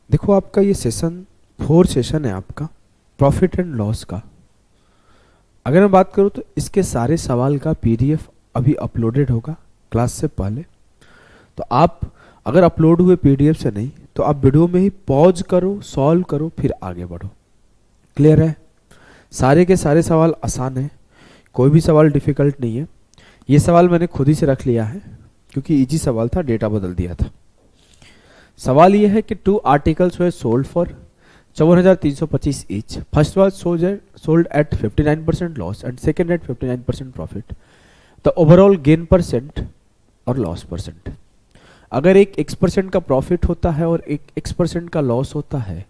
देखो आपका ये सेशन 4 सेशन है आपका प्रॉफिट एंड लॉस का। अगर मैं बात करूँ तो इसके सारे सवाल का पीडीएफ अभी अपलोडेड होगा क्लास से पहले। तो आप अगर अपलोड हुए पीडीएफ से नहीं तो आप वीडियो में ही पॉज करो, सॉल्व करो, फिर आगे बढ़ो। क्लियर है? सारे के सारे सवाल आसान है, कोई भी सवाल डिफिकल्ट नहीं है। ये सवाल मैंने खुद ही से रख लिया है क्योंकि इजी सवाल था, डेटा बदल दिया था। सवाल ये है कि 2 articles we sold for 54,325 each. First was sold at 59% loss and second at 59% profit. The overall gain percent और लॉस परसेंट। अगर एक x% का प्रॉफिट होता है और एक x% का लॉस होता है,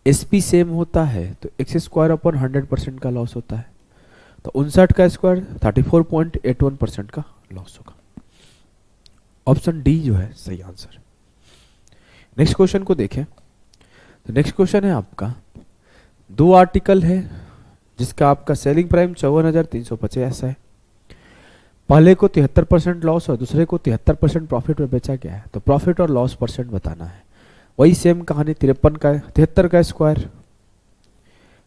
एसपी सेम होता है तो एक्स स्क्वायर अपॉन 100% का लॉस होता है, तो 59 का स्क्वायर 34.81% का लॉस होगा। ऑप्शन डी जो है सही आंसर। नेक्स्ट क्वेश्चन को देखें तो नेक्स्ट क्वेश्चन है आपका 2 आर्टिकल है जिसका आपका सेलिंग प्राइम 54,350 है। पहले को 73% लॉस और दूसरे को 73% प्रॉफिट में बेचा गया है, तो प्रॉफिट और लॉस परसेंट बताना है। वही सेम कहानी 73 का स्क्वायर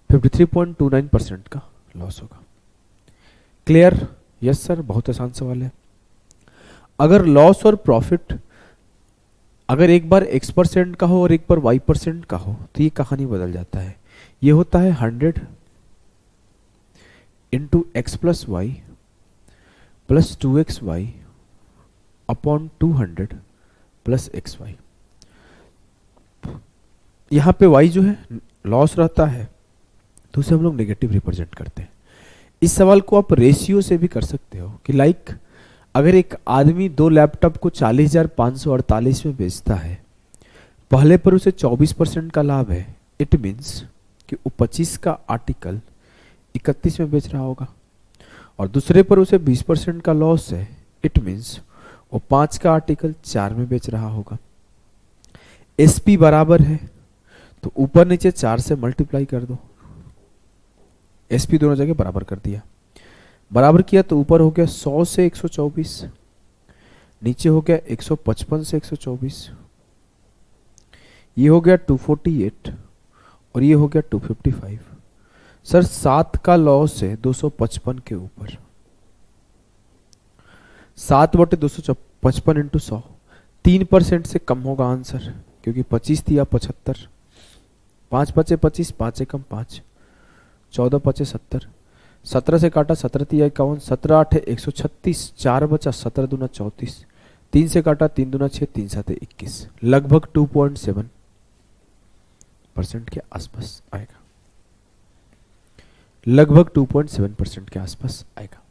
53.29% का लॉस होगा। क्लियर? यस सर, बहुत आसान सवाल है। अगर लॉस और प्रॉफिट अगर एक बार x% का हो और एक बार y% का हो तो ये कहानी बदल जाता है। ये होता है 100 into x plus y plus 2xy upon 200 plus xy। यहाँ पे y जो है लॉस रहता है तो उसे हम लोग नेगेटिव रिप्रेजेंट करते हैं। इस सवाल को आप रेशियो से भी कर सकते हो कि लाइक अगर एक आदमी 2 लैपटॉप को 40,548 में बेचता है, पहले पर उसे 24% का लाभ है, इट मीन्स कि वो 25 का आर्टिकल 31 में बेच रहा होगा, और दूसरे पर उसे 20% का लॉस है, इट मीन्स वो 5 का आर्टिकल 4 में बेच रहा होगा। एसपी बराबर है तो ऊपर नीचे 4 से मल्टीप्लाई कर दो, एसपी दोनों जगह बराबर कर दिया। बराबर किया तो ऊपर हो गया 100 से 124, नीचे हो गया 155 से 124, ये हो गया 248 और ये हो गया 255। सर 7 का लॉस है 255 के ऊपर, 7/255 इंटू 100, 3% से कम होगा आंसर क्योंकि 25 दिया 75, 5 बचे 25, 5 एकम 5, 14 बचे 70, 17 से काटा 17 तिया 51, 17 8 136, 4 बचा 17 दूना 34, 3 से काटा 3 दूना 6, 3 7 21, लगभग 2.7% के आसपास आएगा, लगभग 2.7% के आसपास आएगा।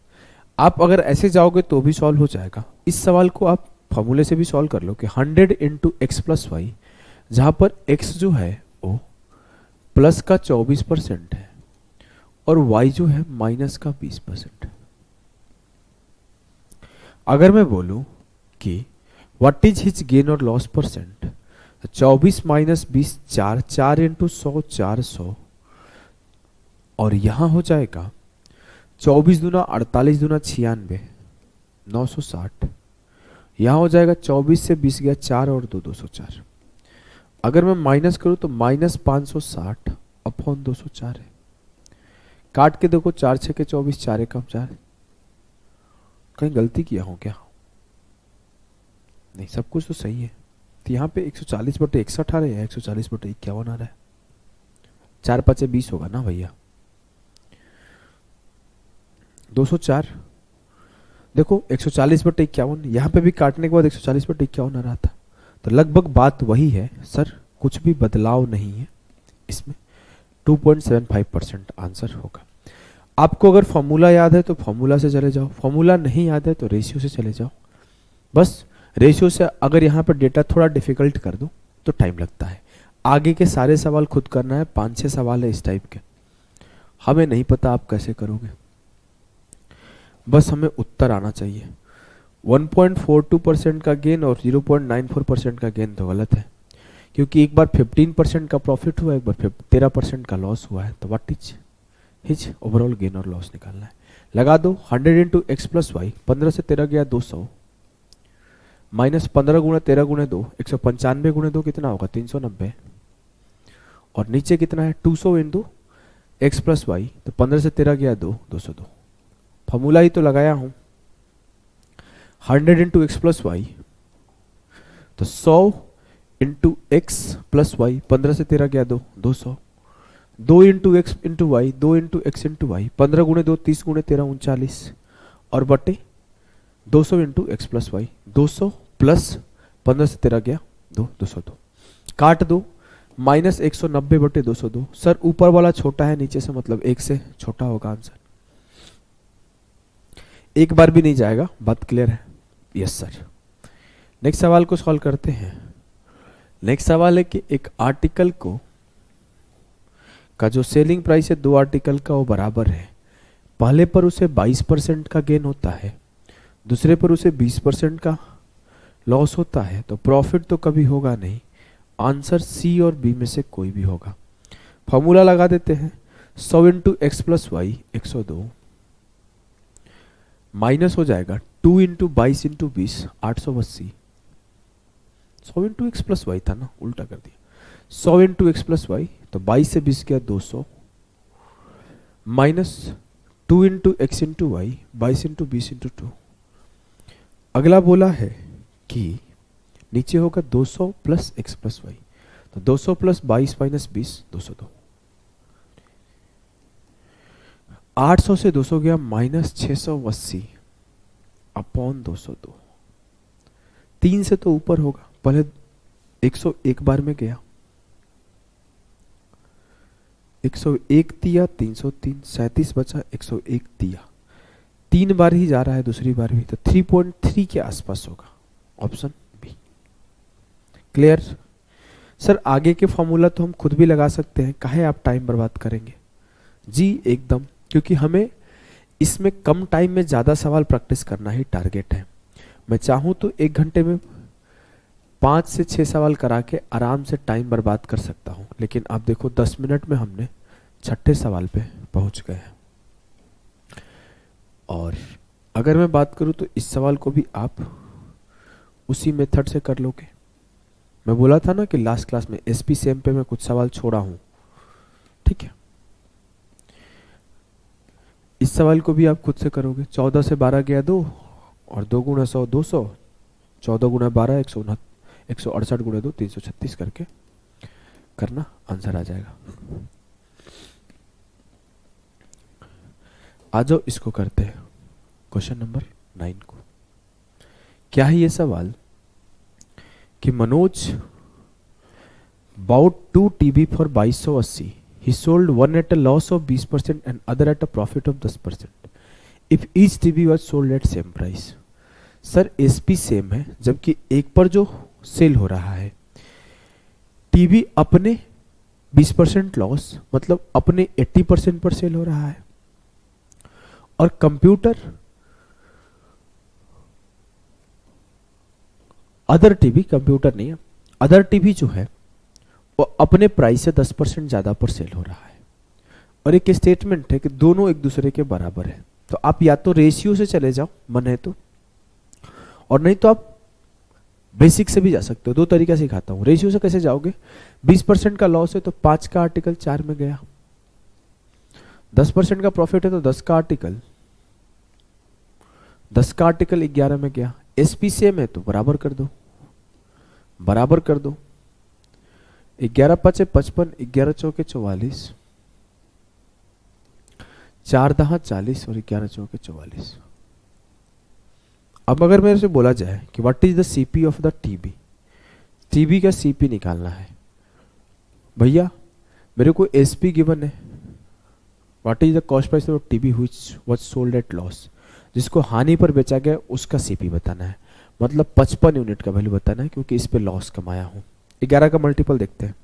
आप अगर ऐसे जाओगे तो भी सॉल्व हो जाएगा। इस सवाल को आप फॉर्मूले से भी सॉल्व कर लो कि 100 इंटू एक्स प्लस वाई, जहां पर x जो है वो प्लस का 24% है और y जो है माइनस का 20%। अगर मैं बोलूं कि व्हाट इज हिज गेन और लॉस परसेंट, 24 माइनस 20 4, 4 इंटू 100 400, और यहां हो जाएगा 24 दूना 48 दूना 96 960, यहां हो जाएगा 24 से 20 गया 4 और 2 204। अगर मैं माइनस करूं तो माइनस 560 अपॉन 204 है। काट के देखो 4 6 के 24, 4 एकम 4, कहीं गलती किया हो क्या? नहीं, सब कुछ तो सही है। तो यहाँ पे 140/61 आ रहा है, 140/51 आ रहा है, 4 5 20 होगा ना भैया, 204। देखो 140/51, यहाँ पे भी काटने के बाद 140/51 आ रहा था, तो लगभग बात वही है सर, कुछ भी बदलाव नहीं है इसमें। 2.75% आंसर होगा। आपको अगर फॉर्मूला याद है तो फॉर्मूला से चले जाओ, फॉर्मूला नहीं याद है तो रेशियो से चले जाओ। बस रेशियो से अगर यहाँ पर डेटा थोड़ा डिफिकल्ट कर दो तो टाइम लगता है। आगे के सारे सवाल खुद करना है, 5-6 सवाल है इस टाइप के, हमें नहीं पता आप कैसे करोगे, बस हमें उत्तर आना चाहिए। 1.42% का गेन और 0.94% का गेन तो गलत है, क्योंकि एक बार 15% का प्रॉफिट हुआ, एक बार 13% का लॉस हुआ है, तो what is his overall gain और लॉस निकालना है। लगा दो 100 इंटू एक्स प्लस वाई, 15 से 13 गया 200, माइनस 15 गुणा 13 गुणे 2, 195 गुणे 2 कितना होगा 390, और नीचे कितना है 200 इंटू एक्स प्लस वाई, तो 15 से 13 गया 202। फॉर्मूला ही तो लगाया हूं 100 इंटू एक्स प्लस वाई, तो 100 इंटू एक्स प्लस वाई, 15 से 13 गया 200। 2 into x into y, 2 into x into y, 15 गुणे 2 30 गुणे 13 39, और बटे 200 into x plus y, 200 plus 15 से 13 गया 202। काट दो, माइनस 190 बटे 202। सर ऊपर वाला छोटा है नीचे से, मतलब एक से छोटा होगा आंसर। एक बार भी नहीं जाएगा, बात क्लियर है? Yes sir. नेक्स्ट सवाल को सॉल्व करते हैं। नेक्स्ट सवाल है कि एक आर्टिकल को का जो सेलिंग प्राइस है दो आर्टिकल का वो बराबर है। पहले पर उसे 22% का गेन होता है, दूसरे पर उसे 20% का लॉस होता है, तो प्रॉफिट तो कभी होगा नहीं। आंसर सी और बी में से कोई भी होगा। फॉर्मूला लगा देते हैं 100 into x plus y 102, minus हो जाएगा 2 into 22 into 20 880। 100 into x plus y था ना, उल्टा कर दिया। 100 इंटू एक्स प्लस वाई, तो 22 से 20 गया 200, minus 2 into x into y, 22 into 20 into 2। अगला बोला है कि नीचे होगा 200 प्लस एक्स प्लस वाई, तो 200 प्लस 22 माइनस 20 202। 800 से 200 गया माइनस 680 अपॉन 202। 3 से तो ऊपर होगा, पहले 101 बार में गया, 101 दिया 303, 37 बचा, 101 दिया, 3 बार ही जा रहा है, दूसरी बार भी, तो 3.3 के आसपास होगा, ऑप्शन बी। क्लियर? सर आगे के फॉर्मूला तो हम खुद भी लगा सकते हैं, काहे आप टाइम बर्बाद करेंगे? जी एकदम, क्योंकि हमें इसमें कम टाइम में ज्यादा सवाल प्रैक्टिस करना ही टारगेट है। मैं चाहूं तो 1 घंटे में 5 से 6 सवाल करा के आराम से टाइम बर्बाद कर सकता हूं, लेकिन आप देखो 10 मिनट में हमने 6ठे सवाल पे पहुंच गए हैं। और अगर मैं बात करूं तो इस सवाल को भी आप उसी मेथड से कर लोगे। मैं बोला था ना कि लास्ट क्लास में एसपी सेम पे मैं कुछ सवाल छोड़ा हूं, ठीक है? इस सवाल को भी आप खुद से करोगे। 14 से 12 गया 2, और 2 गुणा 100 200, 14 गुणा 12 168 गुणा 2 336 करके करना, आंसर आ जाएगा। आ जाओ इसको करते हैं, क्वेश्चन नंबर 9 को। क्या है ये सवाल कि Manoj bought 2 TB for 2280. He sold one at a loss of 20% and other at a profit of 10%. If each TB was sold at same price. Sir SP same है, जबकि एक पर जो सेल हो रहा है टीबी अपने 20% लॉस, मतलब अपने 80% पर सेल हो रहा है, और कंप्यूटर अदर टीवी, कंप्यूटर नहीं है, अदर टीवी जो है वो अपने प्राइस से 10% ज्यादा पर सेल हो रहा है। और एक स्टेटमेंट है कि दोनों एक दूसरे के बराबर है। तो आप या तो रेशियो से चले जाओ मन है तो, और नहीं तो आप बेसिक से भी जा सकते हो। 2 तरीका सिखाता हूं। रेशियो से कैसे जाओगे? 20% का लॉस है तो 5 का आर्टिकल 4 में गया, 10% का प्रॉफिट है तो 10 का आर्टिकल 11 में गया। एसपी सेम है तो बराबर कर दो, बराबर कर दो। 11 5 55, 11 चौके 44, 4 दहा 40 और 11 चौके 44। अब अगर मेरे से बोला जाए कि what is the CP of the TB, TB का सीपी निकालना है भैया, मेरे को एसपी गिवन है, what is the cost price of TB which was sold at loss, जिसको हानि पर बेचा गया उसका सीपी बताना है, मतलब 55 यूनिट का वैल्यू बताना है, क्योंकि इस पे लॉस कमाया हूं। 11 का मल्टीपल देखते हैं।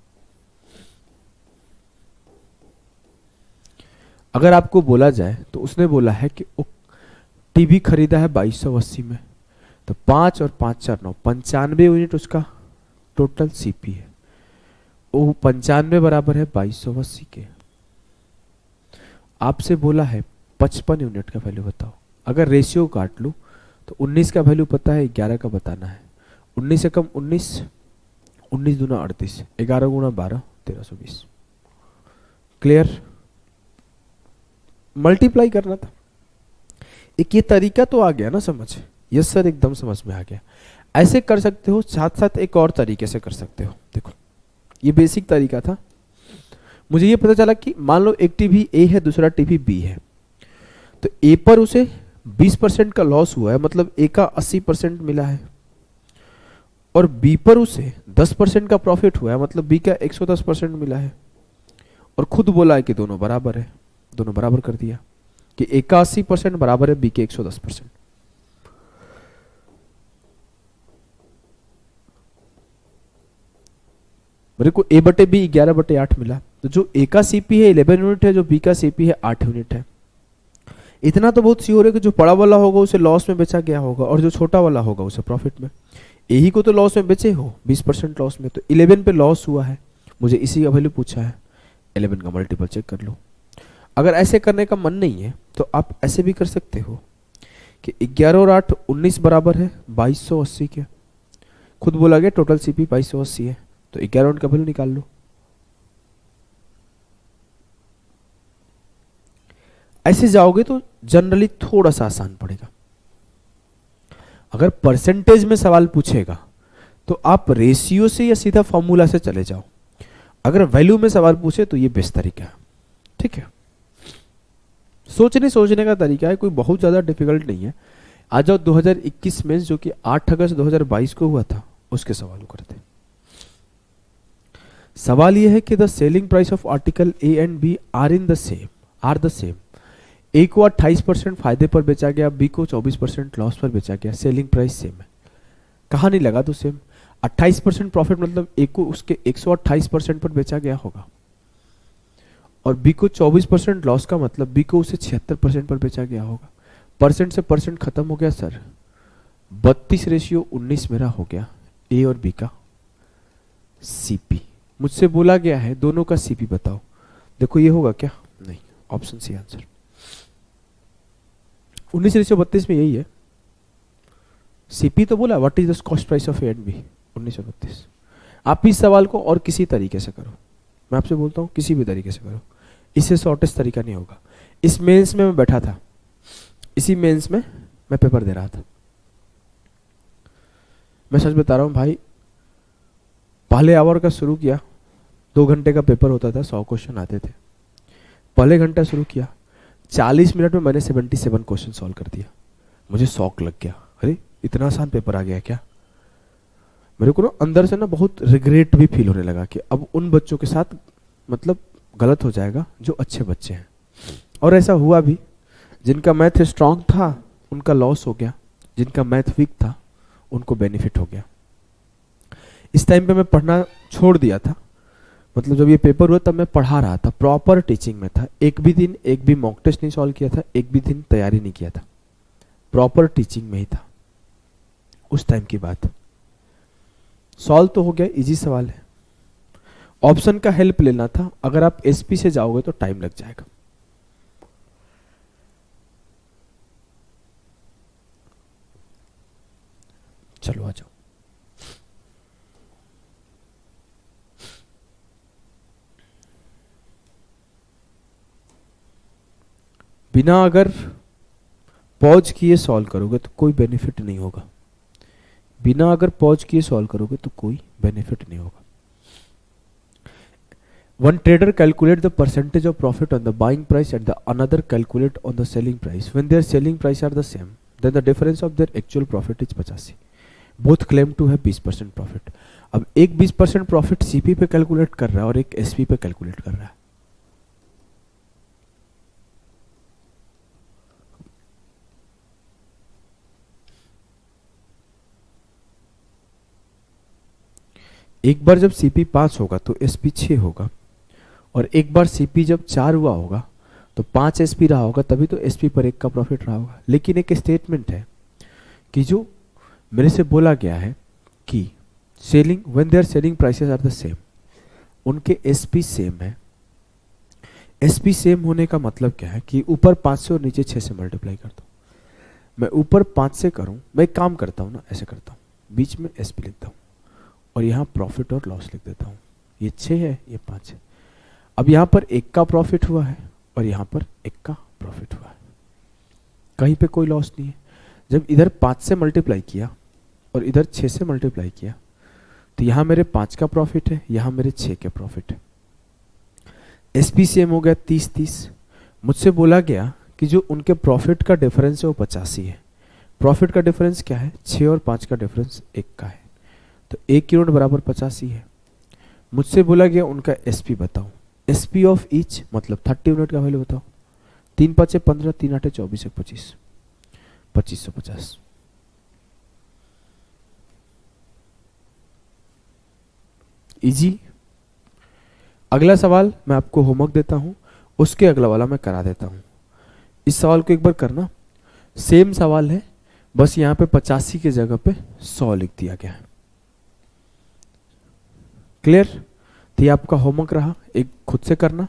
अगर आपको बोला जाए तो उसने बोला है कि टीवी खरीदा है 2280 में, तो 5 और 5 4 9 95 यूनिट उसका टोटल सीपी है। वो 95 बराबर है 2280 के। आपसे बोला है 55 यूनिट का वैल्यू बताओ। अगर रेशियो काट लूं तो 19 का वैल्यू पता है, 11 का बताना है। 19 से कम 19, 19 दूना 38, 11 गुणा 12 1320। क्लियर? मल्टीप्लाई करना था। एक ये तरीका तो आ गया ना समझ? यस सर, एकदम समझ में आ गया। ऐसे कर सकते हो, साथ साथ एक और तरीके से कर सकते हो। देखो ये बेसिक तरीका था। मुझे ये पता चला कि मान लो एक टीवी ए है, दूसरा टीवी बी है, तो ए पर उसे 20% का लॉस हुआ है, मतलब ए का 80% मिला है, और बी पर उसे 10% का प्रॉफिट हुआ है, मतलब बी का 110% मिला है, और खुद बोला है कि दोनों बराबर है। दोनों बराबर कर दिया कि ए का 80% बराबर है बी के 110%। मेरे को ए बटे बी 11/8 मिला, तो जो ए का सीपी है 11 यूनिट है, जो बी का सीपी है 8 यूनिट है। इतना तो बहुत श्योर है कि जो बड़ा वाला होगा उसे लॉस में बेचा गया होगा, और जो छोटा वाला होगा उसे प्रॉफिट में। यही को तो लॉस में बेचे हो 20% लॉस में, तो 11 पे लॉस हुआ है, मुझे इसी का वैल्यू पूछा है, 11 का मल्टीपल चेक कर लो। अगर ऐसे करने का मन नहीं है तो आप ऐसे भी कर सकते हो कि 11 और 8 19 बराबर है 2280 के। खुद बोला गया टोटल सीपी 2280 है, तो 11 का वैल्यू निकाल लो। ऐसे जाओगे तो जनरली थोड़ा सा आसान पड़ेगा। अगर परसेंटेज में सवाल पूछेगा तो आप रेशियो से या सीधा फॉर्मूला से चले जाओ। अगर वैल्यू में सवाल पूछे तो ये बेस्ट तरीका है। ठीक है, सोचने का तरीका है, कोई बहुत ज्यादा डिफिकल्ट नहीं है। आ जाओ 2021 में जो कि 8 अगस्त 2022 को हुआ था उसके सवाल करते हैं। सवाल यह है कि the selling price of article A and B are the same. A को 28% फायदे पर बेचा गया, बी को 24% लॉस पर बेचा गया, सेलिंग प्राइस सेम है। कहाँ नहीं लगा तो सेम। 28% प्रॉफिट मतलब ए को उसके 128% पर बेचा गया होगा, और बी को 24% लॉस का मतलब बी को उसे 76% पर बेचा गया होगा। परसेंट से परसेंट खत्म हो गया सर, 32:19 मेरा हो गया ए और बी का सीपी। मुझसे बोला गया है दोनों का सीपी बताओ। देखो ये होगा क्या? नहीं, ऑप्शन सी आंसर। 19:32 में यही है। सीपी तो बोला what is the cost price of A and B, 1932। आप इस सवाल को और किसी तरीके से करो, मैं आपसे बोलता हूँ किसी भी तरीके से करो, इससे शॉर्टेस्ट तरीका नहीं होगा। इस मेंस में मैं बैठा था, इसी मेंस में मैं पेपर दे रहा था। मैं सच बता रहा हूँ भाई, पहले आवर का शुरू किया, 2 घंटे का पेपर होता था, 100 क्वेश्चन आते थे। पहले घंटा शुरू किया, 40 मिनट में मैंने 77 क्वेश्चन सॉल्व कर दिया। मुझे शौक लग गया, अरे इतना आसान पेपर आ गया क्या। मेरे को ना अंदर से ना बहुत रिग्रेट भी फील होने लगा कि अब उन बच्चों के साथ मतलब गलत हो जाएगा जो अच्छे बच्चे हैं। और ऐसा हुआ भी, जिनका मैथ स्ट्रांग था उनका लॉस हो गया, जिनका मैथ वीक था उनको बेनिफिट हो गया। इस टाइम पे मैं पढ़ना छोड़ दिया था, मतलब जब ये पेपर हुआ तब मैं पढ़ा रहा था, प्रॉपर टीचिंग में था। एक भी दिन एक भी मॉक टेस्ट नहीं सॉल्व किया था, एक भी दिन तैयारी नहीं किया था, प्रॉपर टीचिंग में ही था। उस टाइम की बात। सॉल्व तो हो गया, इजी सवाल है। ऑप्शन का हेल्प लेना था, अगर आप एसपी से जाओगे तो टाइम लग जाएगा। चलो आ जाओ। बिना अगर पॉज किए सॉल्व करोगे तो कोई बेनिफिट नहीं होगा। बिना अगर पॉज किए सॉल्व करोगे तो कोई बेनिफिट नहीं होगा। One trader calculate the percentage of profit on the buying price and the another calculate on the selling price. When their selling price are the same, then the difference of their actual profit is 85. Both claim to have 20% profit. अब एक 20% profit CP पे calculate कर रहा है और एक SP पे calculate कर रहा है। एक बार जब सीपी 5 होगा तो एसपी 6 होगा, और एक बार सीपी जब 4 हुआ होगा तो 5 एसपी रहा होगा, तभी तो एसपी पर 1 का प्रॉफिट रहा होगा। लेकिन एक स्टेटमेंट है कि जो मेरे से बोला गया है कि selling when there selling prices are the same, उनके एसपी सेम है। एसपी सेम होने का मतलब क्या है कि ऊपर 5 से और नीचे 6 से मल्टीप्लाई करता हूँ। मैं ऊपर 5 से करूँ, मैं एक काम करता हूँ ना, ऐसे करता हूँ, बीच में एसपी लिखता हूँ और यहाँ प्रॉफिट और लॉस लिख देता हूँ। ये 6 है, ये 5 है। अब यहां पर 1 का प्रॉफिट हुआ है और यहां पर 1 का प्रॉफिट हुआ है, कहीं पे कोई लॉस नहीं है। जब इधर 5 से मल्टीप्लाई किया और इधर 6 से मल्टीप्लाई किया तो यहां मेरे 5 का प्रॉफिट है, यहां मेरे 6 के प्रॉफिट है। एसपी सेम हो गया 30-30। मुझसे बोला गया कि जो उनके प्रॉफिट का डिफरेंस है वो 85 है। प्रॉफिट का डिफरेंस क्या है? 6 और 5 का डिफरेंस 1 का है, तो 1 यूनिट बराबर 85 है। मुझसे बोला गया उनका एसपी बताओ। एसपी ऑफ ईच मतलब 30 यूनिट का वैल्यू बताओ। 3 5 15, 3 8 24 25, 2550। इजी। अगला सवाल मैं आपको होमवर्क देता हूं, उसके अगला वाला मैं करा देता हूं। इस सवाल को एक बार करना, सेम सवाल है, बस यहां पे 85 की जगह पे 100 लिख दिया गया है। क्लियर? तो ये आपका होमवर्क रहा, एक खुद से करना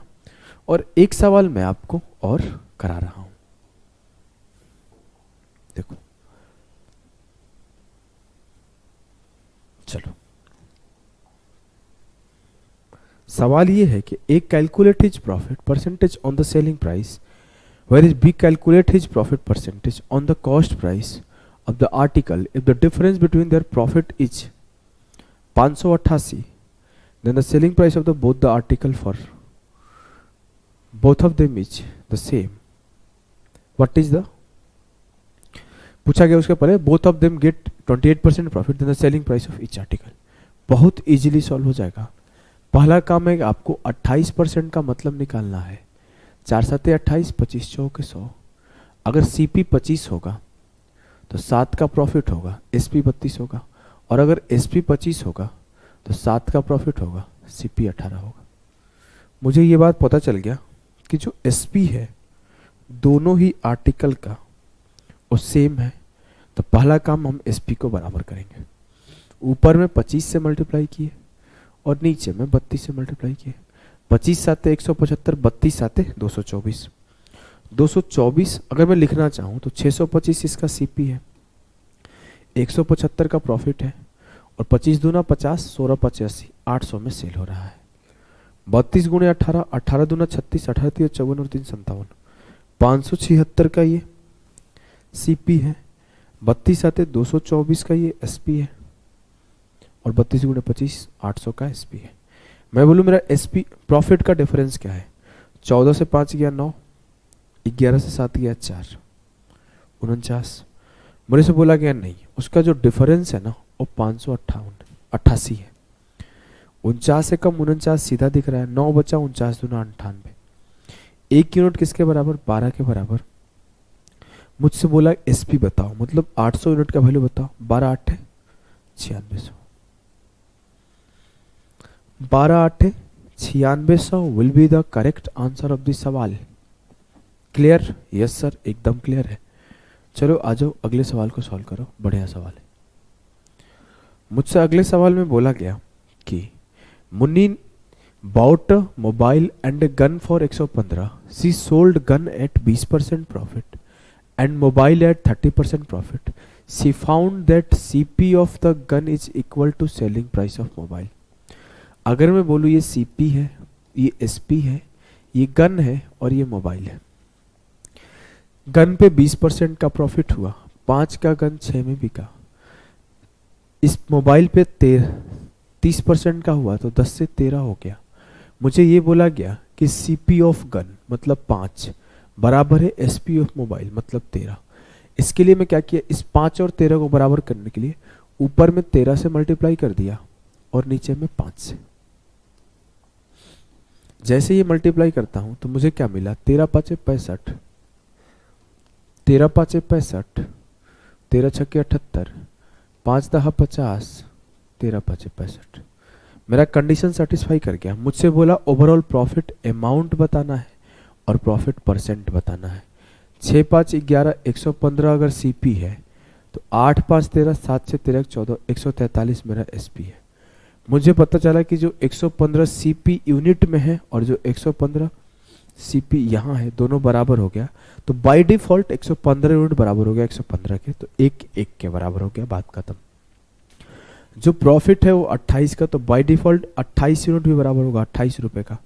और एक सवाल मैं आपको और करा रहा हूं। देखो, चलो सवाल ये है कि एक calculate his profit percentage on the selling price, where is B calculate his profit percentage on the cost price of the article if the difference between their profit is 588, then the selling price of the both the article for both of them is the same. What is the, पूछा गया उसके पहले both of them get 28% profit then the selling price of each article. बहुत easily solve हो जाएगा। पहला काम है कि आपको 28% का मतलब निकालना है। 4 7 28, 25 चौके 100। अगर सीपी 25 होगा तो 7 का प्रॉफिट होगा, एसपी 32 होगा, और अगर एसपी 25 होगा तो 7 का प्रॉफिट होगा, सीपी 18 होगा। मुझे ये बात पता चल गया कि जो एसपी है दोनों ही आर्टिकल का वो सेम है, तो पहला काम हम एसपी को बराबर करेंगे। ऊपर में 25 से मल्टीप्लाई किए और नीचे में 32 से मल्टीप्लाई किए। 25 साते 175, 32 साते 224। 224 अगर मैं लिखना चाहूँ तो 625 इसका सीपी है, 175 का प्रॉफिट है, और 25 दूना 50, 16 85, 800 में सेल हो रहा है। 32 गुणे 18, 18 दूना 36, 18 3 54 और 3 57, 576 का ये सीपी है। 32 आते 224 का ये एसपी है, और 32 गुणे 25, 800 का एसपी है। मैं बोलूँ मेरा एसपी प्रॉफिट का डिफरेंस क्या है? 14 से 5 गया 9, 11 से 7 गया 4, 49। मेरे से बोला गया नहीं, उसका जो डिफरेंस है ना वो 588 है। 49 से कम 49 सीधा दिख रहा है, 9 बचा, 49 दूना 98। 1 यूनिट किसके बराबर? 12 के बराबर। मुझसे बोला एसपी बताओ, मतलब 800 यूनिट का वैल्यू बताओ। 12 8 है 9600, 12 8 है 9600 will be the correct answer of this सवाल। क्लियर? यस सर, एकदम क्लियर है। चलो आ जाओ अगले सवाल को सॉल्व करो, बढ़िया सवाल है। मुझसे अगले सवाल में बोला गया कि Munni bought a mobile and a gun for 115. She sold gun at 20% profit and mobile at 30% profit. She found that CP of the gun is equal to selling price of mobile. अगर मैं बोलूँ ये CP है, ये SP है, ये gun है और ये मोबाइल है। गन पे 20% का प्रॉफिट हुआ, 5 का गन 6 में बिका। इस मोबाइल पे 30% का हुआ तो 10 से 13 हो गया। मुझे ये बोला गया कि सीपी ऑफ गन मतलब 5 बराबर है एसपी ऑफ मोबाइल मतलब 13। इसके लिए मैं क्या किया, इस 5 और 13 को बराबर करने के लिए ऊपर में 13 से मल्टीप्लाई कर दिया और नीचे में 5 से। जैसे ये मल्टीप्लाई करता हूं तो मुझे क्या मिला, 13 5 65, 13 5 65, 13 6 78, 5 10 50, 13 5 65। मेरा कंडीशन सेटिस्फाई कर गया। मुझसे बोला ओवरऑल प्रॉफिट अमाउंट बताना है और प्रॉफिट परसेंट बताना है। 6 5 11 115 अगर सीपी है तो 8 5 13, 7 से 13 14, 143 मेरा एसपी है। मुझे पता चला कि जो 115 सीपी यूनिट में है और जो 115 सीपी यहाँ है दोनों बराबर हो गया, तो बाय डिफॉल्ट 115 यूनिट बराबर हो गया 115 के, तो 1 1 के बराबर हो गया, बात खत्म। जो प्रॉफिट है वो 28 का, तो बाय डिफॉल्ट 28 यूनिट भी बराबर होगा 28 रुपए का।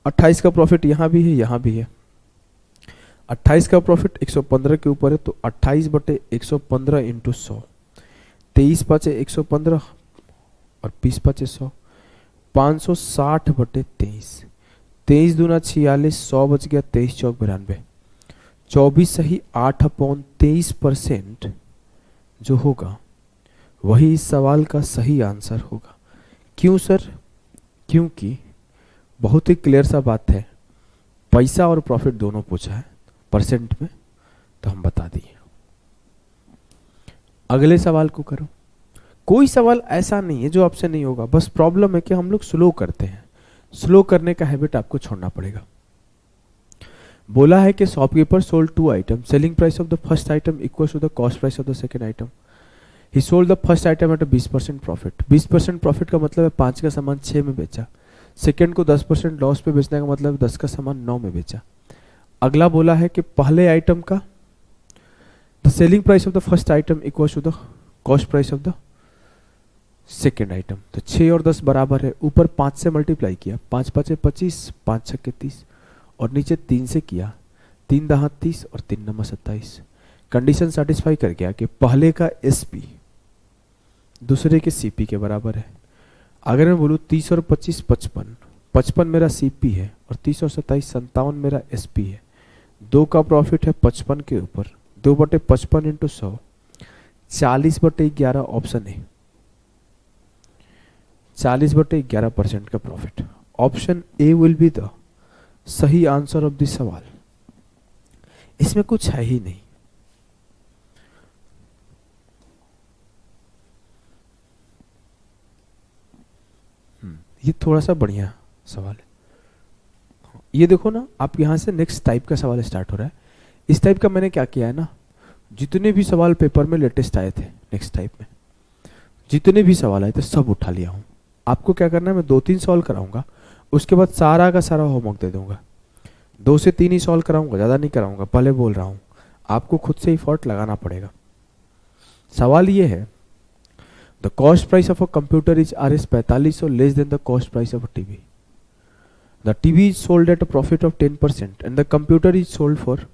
28 का प्रॉफिट यहाँ भी है, यहाँ भी है। 28 का प्रॉफिट 115 के ऊपर है, तो 28 बटे 115 इंटू 100, 23 पचे 115 और 20 पचे 100, 560 बटे 23, 23 दूना 46, 100 बच गया, 23 चौक 92, 24 सही 8/23% जो होगा वही इस सवाल का सही आंसर होगा। क्यों सर? क्योंकि बहुत ही क्लियर सा बात है, पैसा और प्रॉफिट दोनों पूछा है परसेंट में, तो हम बता दिए। अगले सवाल को करो। कोई सवाल ऐसा नहीं है जो आपसे नहीं होगा, बस प्रॉब्लम है कि हम लोग स्लो करते हैं। स्लो करने का हैबिट आपको छोड़ना पड़ेगा। बोला है कि shopkeeper sold 2 item, selling price of the first item equal to the cost price of the second item. He sold the first item at 20% profit. 20% profit का मतलब है 5 का सामान 6 में बेचा। सेकंड को 10% लॉस पे बेचने का मतलब 10 का सामान 9 में बेचा। अगला बोला है कि पहले आइटम का the selling price of the first item equal to the cost price of the second item. तो 6 और 10 बराबर है, ऊपर 5 से मल्टीप्लाई किया, 5 5 25, 5 6 30, और नीचे 3 से किया, 3 दहा 30 और 3 9 27। कंडीशन सेटिस्फाई कर गया कि पहले का एसपी दूसरे के सीपी के बराबर है। अगर मैं बोलूँ 30 और 25 55, 55 मेरा सीपी है और 30 और 27 57 मेरा एसपी है। 2 का प्रॉफिट है 55 के ऊपर, 2 बटे 55 इंटू 100, 40 बटे 11 ऑप्शन है, 40 बटे 11% का profit. Option A will be the सही आंसर ऑफ दिस सवाल। इसमें कुछ है ही नहीं। ये थोड़ा सा बढ़िया सवाल है। ये देखो ना, आप यहां से नेक्स्ट टाइप का सवाल स्टार्ट हो रहा है। इस टाइप का मैंने क्या किया है ना, जितने भी सवाल पेपर में लेटेस्ट आए थे नेक्स्ट टाइप में, जितने भी सवाल आए थे सब उठा लिया हूं। आपको क्या करना है, मैं 2-3 सॉल्व कराऊंगा, उसके बाद सारा का सारा होमवर्क दे दूंगा। 2 से 3 ही सॉल्व कराऊंगा, ज़्यादा नहीं कराऊंगा, पहले बोल रहा हूँ। आपको खुद से एफर्ट लगाना पड़ेगा। सवाल ये है, the cost price of a computer is RS 4500 less than the cost price of a TV. The TV is sold at a profit of 10% and the computer is sold for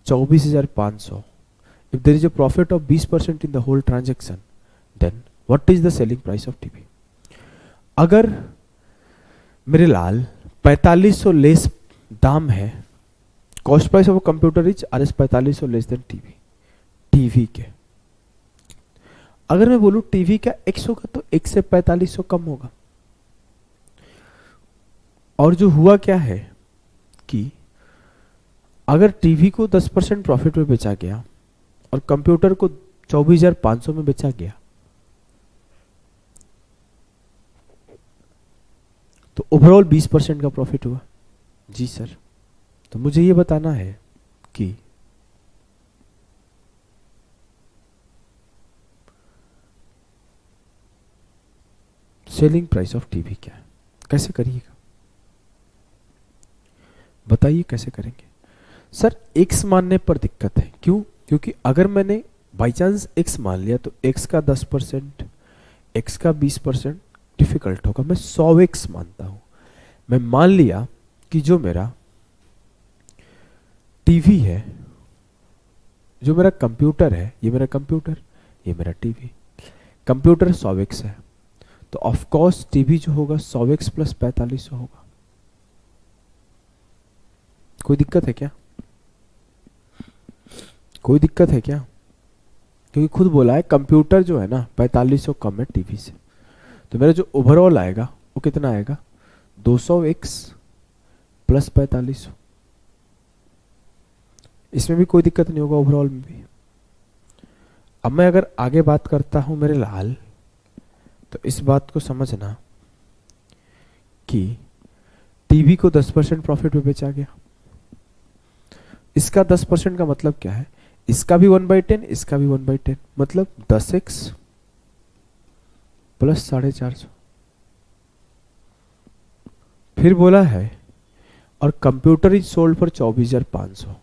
24,500। If there is a profit of 20% in the whole transaction, then what is the selling price of TV. अगर मेरे लाल 4500 less दाम है, cost price of computer is RS 4500 less then TV, TV के। अगर मैं बोलूं TV का X होगा तो X से 4500 कम होगा। और जो हुआ क्या है कि अगर टीवी को 10% प्रॉफिट में बेचा गया और कंप्यूटर को 24,500 में बेचा गया, तो ओवरऑल 20% का प्रॉफिट हुआ। जी सर, तो मुझे ये बताना है कि सेलिंग प्राइस ऑफ टीवी क्या है। कैसे करिएगा, बताइए कैसे करेंगे। सर x मानने पर दिक्कत है। क्यों? क्योंकि अगर मैंने बाई चांस x मान लिया तो x का 10%, x का 20% डिफिकल्ट होगा। मैं 100x मानता हूं। मैं मान लिया कि जो मेरा टीवी है, जो मेरा कंप्यूटर है, ये मेरा कंप्यूटर, ये मेरा टीवी। कंप्यूटर 100x है, तो ऑफ कोर्स टीवी जो होगा 100x प्लस 4500 होगा। कोई दिक्कत है क्या? कोई दिक्कत है क्या? क्योंकि खुद बोला है कंप्यूटर जो है ना 4500 कम है टीवी से, तो मेरा जो ओवरऑल आएगा वो कितना आएगा, 200x प्लस 4500। इसमें भी कोई दिक्कत नहीं होगा, ओवरऑल में भी। अब मैं अगर आगे बात करता हूं मेरे लाल, तो इस बात को समझना कि टीवी को 10% प्रॉफिट में बेचा गया। इसका 10% का मतलब क्या है, इसका भी 1/10, इसका भी 1/10, मतलब 10x प्लस 450। फिर बोला है और कंप्यूटर इज सोल्ड फॉर 24,500।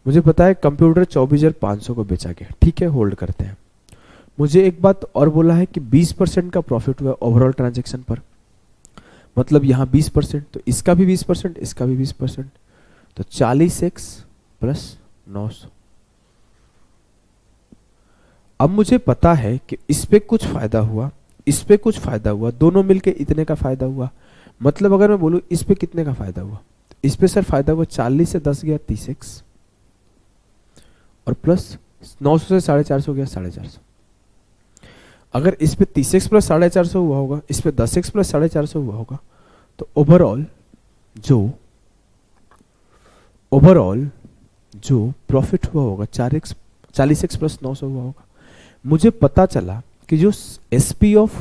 मुझे पता है कंप्यूटर 24,500 को बेचा गया, ठीक है, होल्ड करते हैं। मुझे एक बात और बोला है कि 20% का प्रॉफिट हुआ ओवरऑल ट्रांजैक्शन पर, मतलब यहाँ 20%, तो इसका भी 20%, इसका भी 20%, तो 40x प्लस 900। अब मुझे पता है कि इस पे कुछ फायदा हुआ, इस पे कुछ फायदा हुआ, दोनों मिलके इतने का फायदा हुआ। मतलब अगर मैं बोलूं इस पे कितने का फायदा हुआ, इस पे सर फायदा हुआ 40 से 10 गया 30x, और प्लस 900 से 450 गया 450। अगर इस पे 30x प्लस 450 हुआ होगा, इस पे 10x प्लस 450 हुआ होगा, तो ओवरऑल जो प्रॉफिट हुआ होगा 40x प्लस 900 हुआ होगा। मुझे पता चला कि जो एसपी ऑफ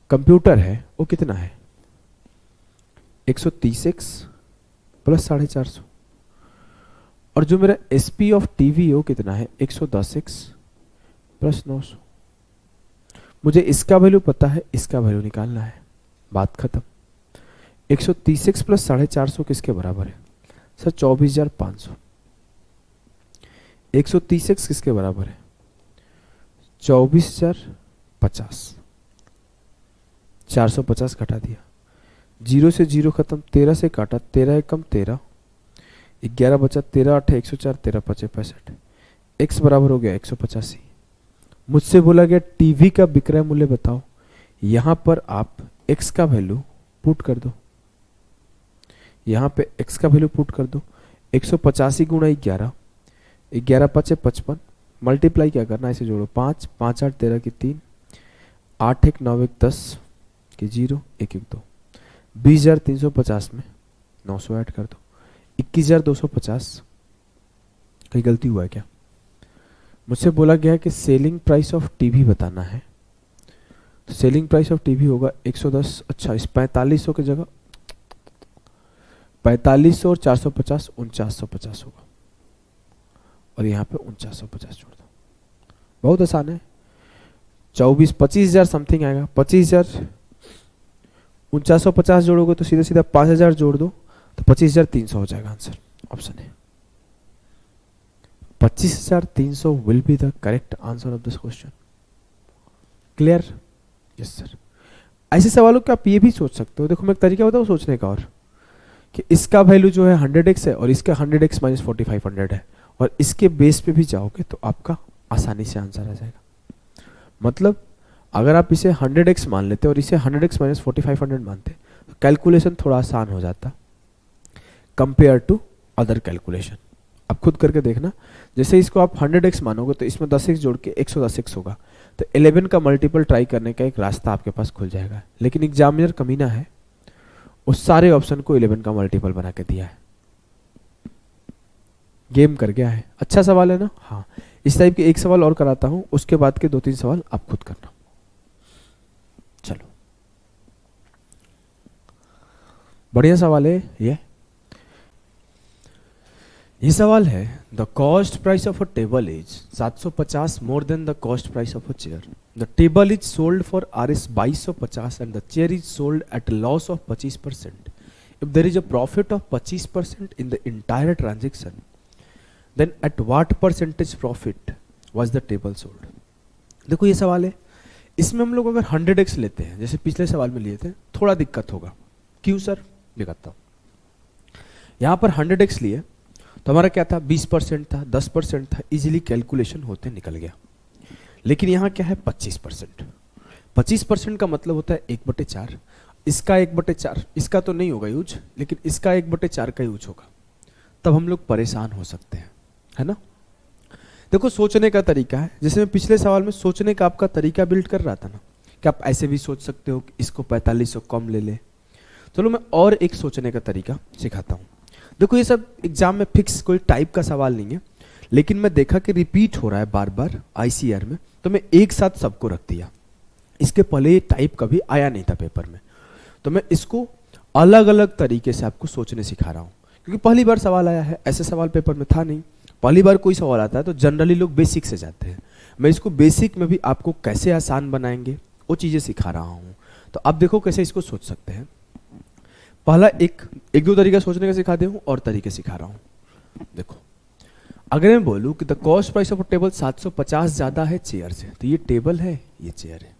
कंप्यूटर है वो कितना है, 130x प्लस 450, और जो मेरा एसपी ऑफ टीवी है वो कितना है, 110x प्लस 900। मुझे इसका वैल्यू पता है, इसका वैल्यू निकालना है, बात खत्म। 130x प्लस 450 किसके बराबर है सर, 24,500। 130x किसके बराबर है, 24,050। 450 घटा दिया, 0 से 0 खत्म, 13 से काटा, 13 एकम 13, 11 बचा, 13 8 104, 13 5 65, x बराबर हो गया 185। मुझसे बोला गया टीवी का विक्रय मूल्य बताओ। यहां पर आप x का वैल्यू पुट कर दो, यहां पे x का वैल्यू पुट कर दो, 185 गुणा 11, 11 5 55, मल्टीप्लाई क्या करना, इसे जोड़ो, 5 5 8 13 की 3, 8 1 9 1 10 की 0 1 1 2, 20,350 में 900 ऐड कर दो, 21,250। कहीं गलती हुआ है क्या? मुझसे बोला गया है कि सेलिंग प्राइस ऑफ टीवी बताना है, तो सेलिंग प्राइस ऑफ टीवी होगा 110, अच्छा इस 4500 की जगह 4500 और 450 4950 होगा, और यहाँ पे 4950 जोड़ दो। बहुत आसान है, 25,000 समथिंग आएगा, 25,000 4950 जोड़ोगे तो सीधा सीधा 5,000 जोड़ दो तो 25,300 हो जाएगा आंसर, ऑप्शन है 25,300 will be the correct answer of this question. Clear? Yes sir. ऐसे सवालों के आप ये भी सोच सकते हो, देखो मैं एक तरीका बताऊं सोचने का, और कि इसका वैल्यू जो है 100x है और इसका 100x माइनस 4500 है, और इसके बेस पे भी जाओगे तो आपका आसानी से आंसर आ जाएगा। मतलब अगर आप इसे 100x मान लेते और इसे 100x माइनस 4500 मानते तो कैलकुलेशन थोड़ा आसान हो जाता कंपेयर टू अदर कैलकुलेशन। आप खुद करके देखना, जैसे इसको आप 100x मानोगे तो इसमें 10x जोड़ के 110x होगा, तो 11 का मल्टीपल ट्राई करने का एक रास्ता आपके पास खुल जाएगा। लेकिन एग्जामिनर कमीना है, उस सारे ऑप्शन को 11 का मल्टीपल बना के दिया है, गेम कर गया है। अच्छा सवाल है ना? हाँ, इस टाइप के एक सवाल और कराता हूं, उसके बाद के 2-3 सवाल आप खुद करना। चलो, बढ़िया सवाल है ये सवाल है, the cost price of a table is 750 more than the cost price of a chair. The table is sold for Rs 2250 and the chair is sold at loss of 25%. If there is a profit of 25% in the entire transaction, then at what percentage profit was the table sold. देखो ये सवाल है, इसमें हम लोग अगर 100x लेते हैं जैसे पिछले सवाल में लिए थे, थोड़ा दिक्कत होगा। क्यों सर? दिखाता हूं। यहां पर 100x लिए तो हमारा क्या था, 20% था, 10% था, इजीली कैलकुलेशन होते निकल गया। लेकिन यहां क्या है, 25%। 25% का मतलब होता है 1/4। इसका 1/4, इसका तो नहीं होगा यूज, लेकिन इसका 1/4 का यूज होगा, तब हम लोग परेशान हो सकते हैं, है ना। देखो सोचने का तरीका है, जैसे मैं पिछले सवाल में सोचने का आपका तरीका बिल्ड कर रहा था ना, कि आप ऐसे भी सोच सकते हो कि इसको 4500 कम ले ले। चलो मैं और एक सोचने का तरीका सिखाता हूं। देखो ये सब एग्जाम में फिक्स कोई टाइप का सवाल नहीं है, लेकिन मैं देखा कि रिपीट हो रहा है बार बार आईसीआर में, तो मैं एक साथ सबको रख दिया। इसके पहले ये टाइप कभी आया नहीं था पेपर में, तो मैं इसको अलग अलग तरीके से आपको सोचने सिखा रहा हूं, क्योंकि पहली बार सवाल आया है, ऐसे सवाल पेपर में था नहीं। पहली बार कोई सवाल आता है तो जनरली लोग बेसिक से जाते हैं, मैं इसको बेसिक में भी आपको कैसे आसान बनाएंगे वो चीजें सिखा रहा हूं। तो आप देखो कैसे इसको सोच सकते हैं। पहला एक दो तरीका सोचने का सिखा दे हूं और तरीके सिखा रहा हूं। देखो अगर मैं बोलूं कि the cost price of table 750 ज्यादा है चेयर से, तो ये टेबल है, ये चेयर है।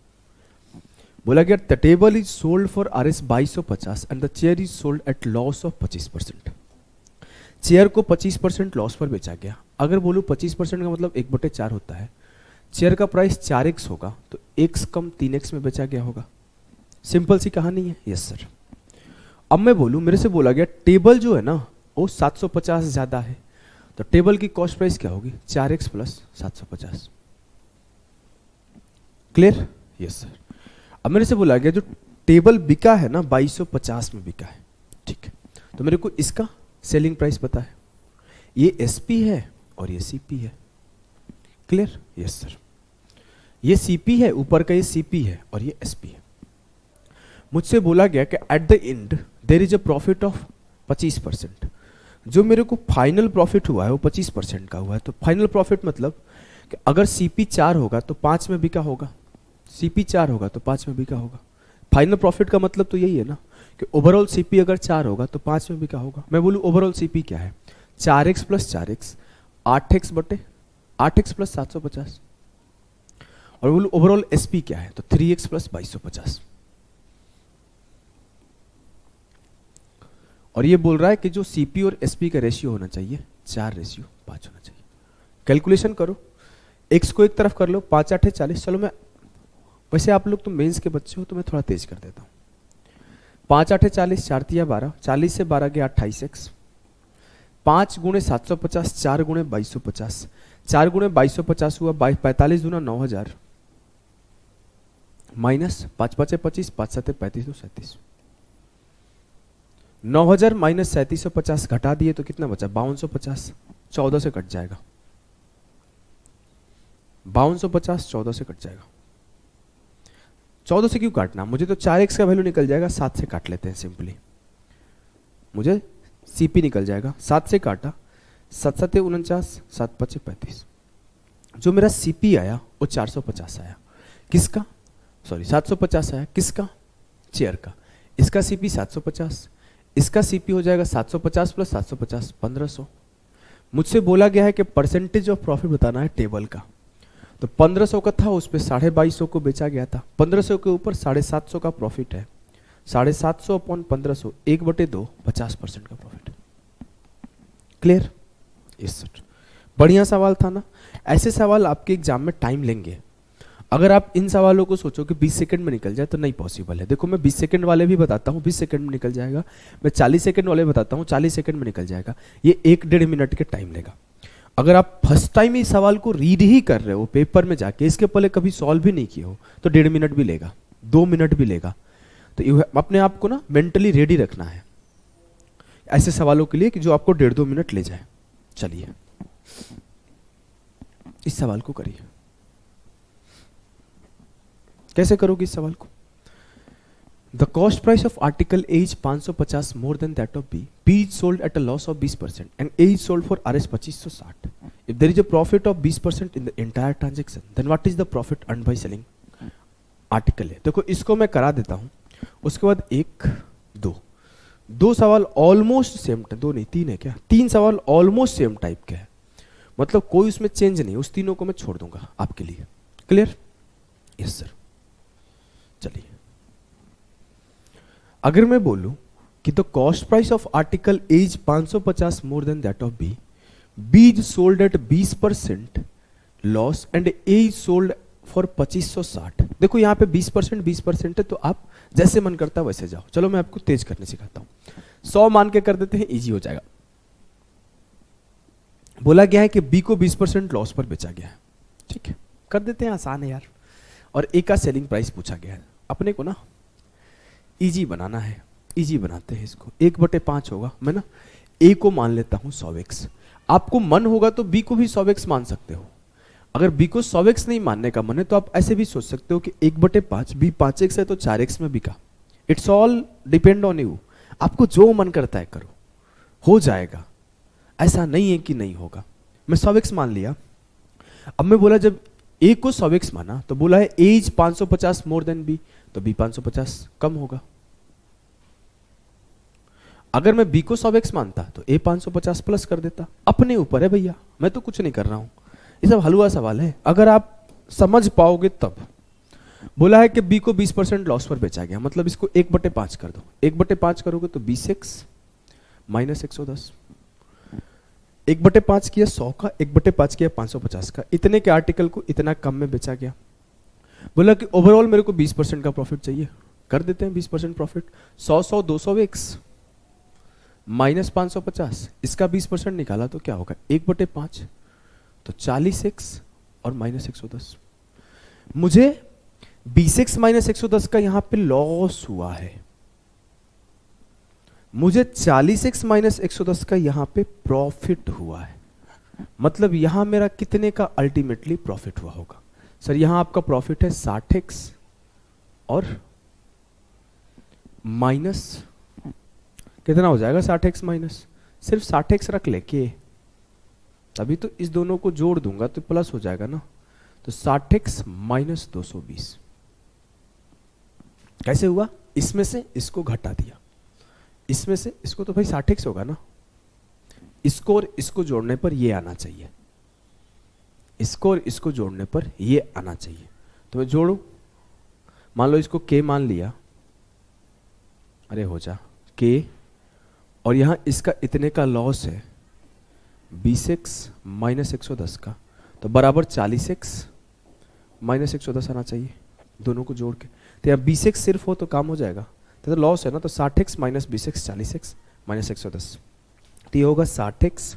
बोला गया the table is sold for RS 2250 and the chair is sold at loss of 25%। Chair को 25% लॉस पर बेचा गया। अगर बोलूं 25% का मतलब 1/4 होता है, चेयर का प्राइस 4x होगा तो x कम 3x में बेचा गया होगा। सिंपल सी कहानी है। Yes sir. अब मैं बोलूं, मेरे से बोला गया टेबल जो है ना वो 750 ज्यादा है, तो टेबल की कॉस्ट प्राइस क्या होगी? 4x plus 750। Clear? Yes sir. अब मेरे से बोला गया जो टेबल बिका है ना 2250 में बिका है, ठीक है, तो मेरे को इसका सेलिंग प्राइस पता है। ये SP है और ये CP है। क्लियर? Yes sir. ये CP है, ऊपर का ये CP है और ये SP है। मुझसे बोला गया कि at the end there is a profit of 25%। जो मेरे को फाइनल प्रॉफिट हुआ है वो 25% का हुआ है। तो फाइनल प्रॉफिट मतलब कि अगर CP 4 होगा तो 5 में बिका होगा, CP 4 होगा तो 5 में बिका होगा। फाइनल प्रॉफिट का मतलब तो यही है ना कि ओवरऑल CP अगर 4 होगा तो 5 में बिका होगा। मैं बोलूँ ओवरऑल CP क्या है? 4x प्लस 4x 8x बटे 8x प्लस 750। और बोलूँ ओवरऑल SP क्या है? तो 3x प्लस 2250। और ये बोल रहा है कि जो CP और SP का रेशियो होना चाहिए 4:5 होना चाहिए। कैलकुलेशन करो, x को एक तरफ कर लो, 5 8 40। चलो मैं, वैसे आप लोग तो मेंस के बच्चे हो तो मैं थोड़ा तेज कर देता हूँ। 5 8 40, 4 3 12, 40 से 12 गया 28x, 5 गुणे 750, 4 गुणे 2250, 4 गुणे 2250 हुआ 45 दूना 9000 माइनस 5 5 25, 5 7 35 2 37। 9000 माइनस 3750 घटा दिए तो कितना बचा? 5250। 14 से कट जाएगा, 5250 14 से कट जाएगा। 14 से क्यों काटना? मुझे तो 4x का वैल्यू निकल जाएगा, 7 से काट लेते हैं सिंपली। मुझे CP निकल जाएगा, 7 से काटा, 7 7 49, 7 5 35। जो मेरा CP आया वो 450 आया। किसका? सॉरी 750 आया। किसका? चेयर का। इसका CP 750, इसका CP हो जाएगा 750 प्लस 750 1500। मुझसे बोला गया है कि परसेंटेज ऑफ प्रॉफिट बताना है टेबल का, तो 1500 का था, उस पर 2250 को बेचा गया था। 1500 के ऊपर 750 का प्रॉफिट है। 750 अपॉन 1500 1/2 50% का प्रॉफिट। क्लियर? Yes sir. बढ़िया सवाल था ना। ऐसे सवाल आपके एग्जाम में टाइम लेंगे। अगर आप इन सवालों को सोचो कि 20 सेकंड में निकल जाए तो नहीं पॉसिबल है। देखो मैं 20 सेकंड वाले भी बताता हूँ, 20 सेकंड में निकल जाएगा। मैं 40 सेकंड वाले बताता हूँ, 40 सेकंड में निकल जाएगा। ये 1-1.5 मिनट के टाइम लेगा। अगर आप फर्स्ट टाइम इस सवाल को रीड ही कर रहे हो पेपर में जाके, इसके पहले कभी सॉल्व भी नहीं किए हो, तो 1.5 मिनट भी लेगा, 2 मिनट भी लेगा। तो अपने आप को ना मेंटली रेडी रखना है ऐसे सवालों के लिए कि जो आपको 1.5-2 मिनट ले जाए। चलिए इस सवाल को करिए। कैसे करोगे इस सवाल को? The cost price of article A is 550 more than that of B. B is sold at a loss of 20% and A is sold for RS 2560. If there is a profit of 20% in the entire transaction, then what is the profit earned by selling article A? देखो इसको मैं करा देता हूं, उसके बाद 1 2 सवाल almost same, 2 नहीं 3 है क्या? 3 सवाल ऑलमोस्ट सेम टाइप के हैं, मतलब कोई उसमें चेंज नहीं। उस तीनों को मैं छोड़ दूंगा आपके लिए। क्लियर? Yes sir. चलिए अगर मैं बोलूं कि the cost price of article A is 550 more than that of B, B is sold at 20% loss and A is sold for 2560। देखो यहाँ पे 20% है, तो आप जैसे मन करता वैसे जाओ। चलो मैं आपको तेज करने सिखाता हूं। 100 मान के कर देते हैं, इजी हो जाएगा। बोला गया है कि B को 20% लॉस पर बेचा गया है, ठीक है, कर देते हैं, आसान है यार। और A का सेलिंग प्राइस पूछा गया है। अपने को ना इजी बनाना है, इजी बनाते हैं इसको। 1/5 होगा। मैं ना A को मान लेता हूं 100x। आपको मन होगा तो B को भी 100x मान सकते हो। अगर B को 100x नहीं मानने का मन है तो आप ऐसे भी सोच सकते हो कि 1/5, B 5x है तो 4x में बिका। It's all depend on you. आपको जो मन करता है करो, हो जाएगा। ऐसा नहीं है कि नहीं होगा। मैं 100x मान लिया। अब मैं बोला जब A को 100x माना तो बोला है A is 550 more than B, तो B 550 कम होगा। अगर मैं B को 100x मानता तो A 550 प्लस कर देता। अपने ऊपर है भैया, मैं तो कुछ नहीं कर रहा हूं। ये सब हलवा सवाल है, अगर आप समझ पाओगे तब। बोला है कि बी को 20% लॉस पर बेचा गया, मतलब इसको 1/5 कर दो। 1/5 करोगे तो 20x माइनस 110। 1/5 किया 100 का, 1/5 किया 550 का। इतने के आर्टिकल को इतना कम में बेचा गया। बोला कि ओवरऑल मेरे को 20% का प्रॉफिट चाहिए, कर देते हैं 20% प्रॉफिट। 100 200x माइनस 550, इसका 20% निकाला तो क्या होगा 1/5 तो 40x और माइनस 110। मुझे 20x माइनस 110 का यहां पे लॉस हुआ है, मुझे 40x माइनस 110 का यहां पे प्रॉफिट हुआ है। मतलब यहां मेरा कितने का अल्टीमेटली प्रॉफिट हुआ होगा? सर यहां आपका प्रॉफिट है 60x और माइनस कितना हो जाएगा 60x माइनस, सिर्फ 60x रख ले के, तभी तो इस दोनों को जोड़ दूंगा तो प्लस हो जाएगा ना। तो 60x माइनस 220 कैसे हुआ? इसमें से इसको घटा दिया, इसमें से इसको, तो भाई 60x होगा ना। इसको और इसको जोड़ने पर ये आना चाहिए, इसको और इसको जोड़ने पर ये आना चाहिए। तो मैं जोड़ू, मान लो इसको k मान लिया, अरे हो जा k, और यहां इसका इतने का लॉस है 20x माइनस 110 का, तो बराबर 40x माइनस 110 आना चाहिए दोनों को जोड़ के। तो यहाँ 20x सिर्फ हो तो काम हो जाएगा, तो लॉस है ना, तो 60x minus 20x 40x minus 110, तो ये होगा 60x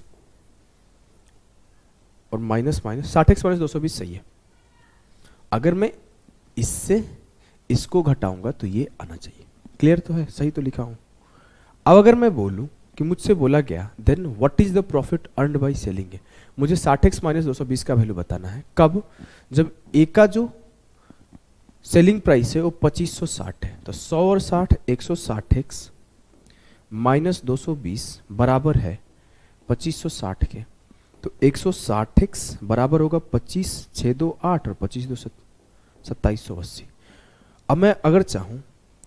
और माइनस 60x माइनस 220 सही है। अगर मैं इससे इसको घटाऊंगा तो ये आना चाहिए। क्लियर तो है? सही तो लिखा हूं। अब अगर मैं बोलूं कि मुझसे बोला गया then what is the profit earned by selling है, मुझे 60x माइनस 220 का वैल्यू बताना है। कब? जब ए का जो सेलिंग प्राइस है वो 2560 है, तो 100 और 60 160x माइनस 220 बराबर है 2560 के, तो 160x बराबर होगा 25 6 2 8 और 25 2 2780। अब मैं अगर चाहूं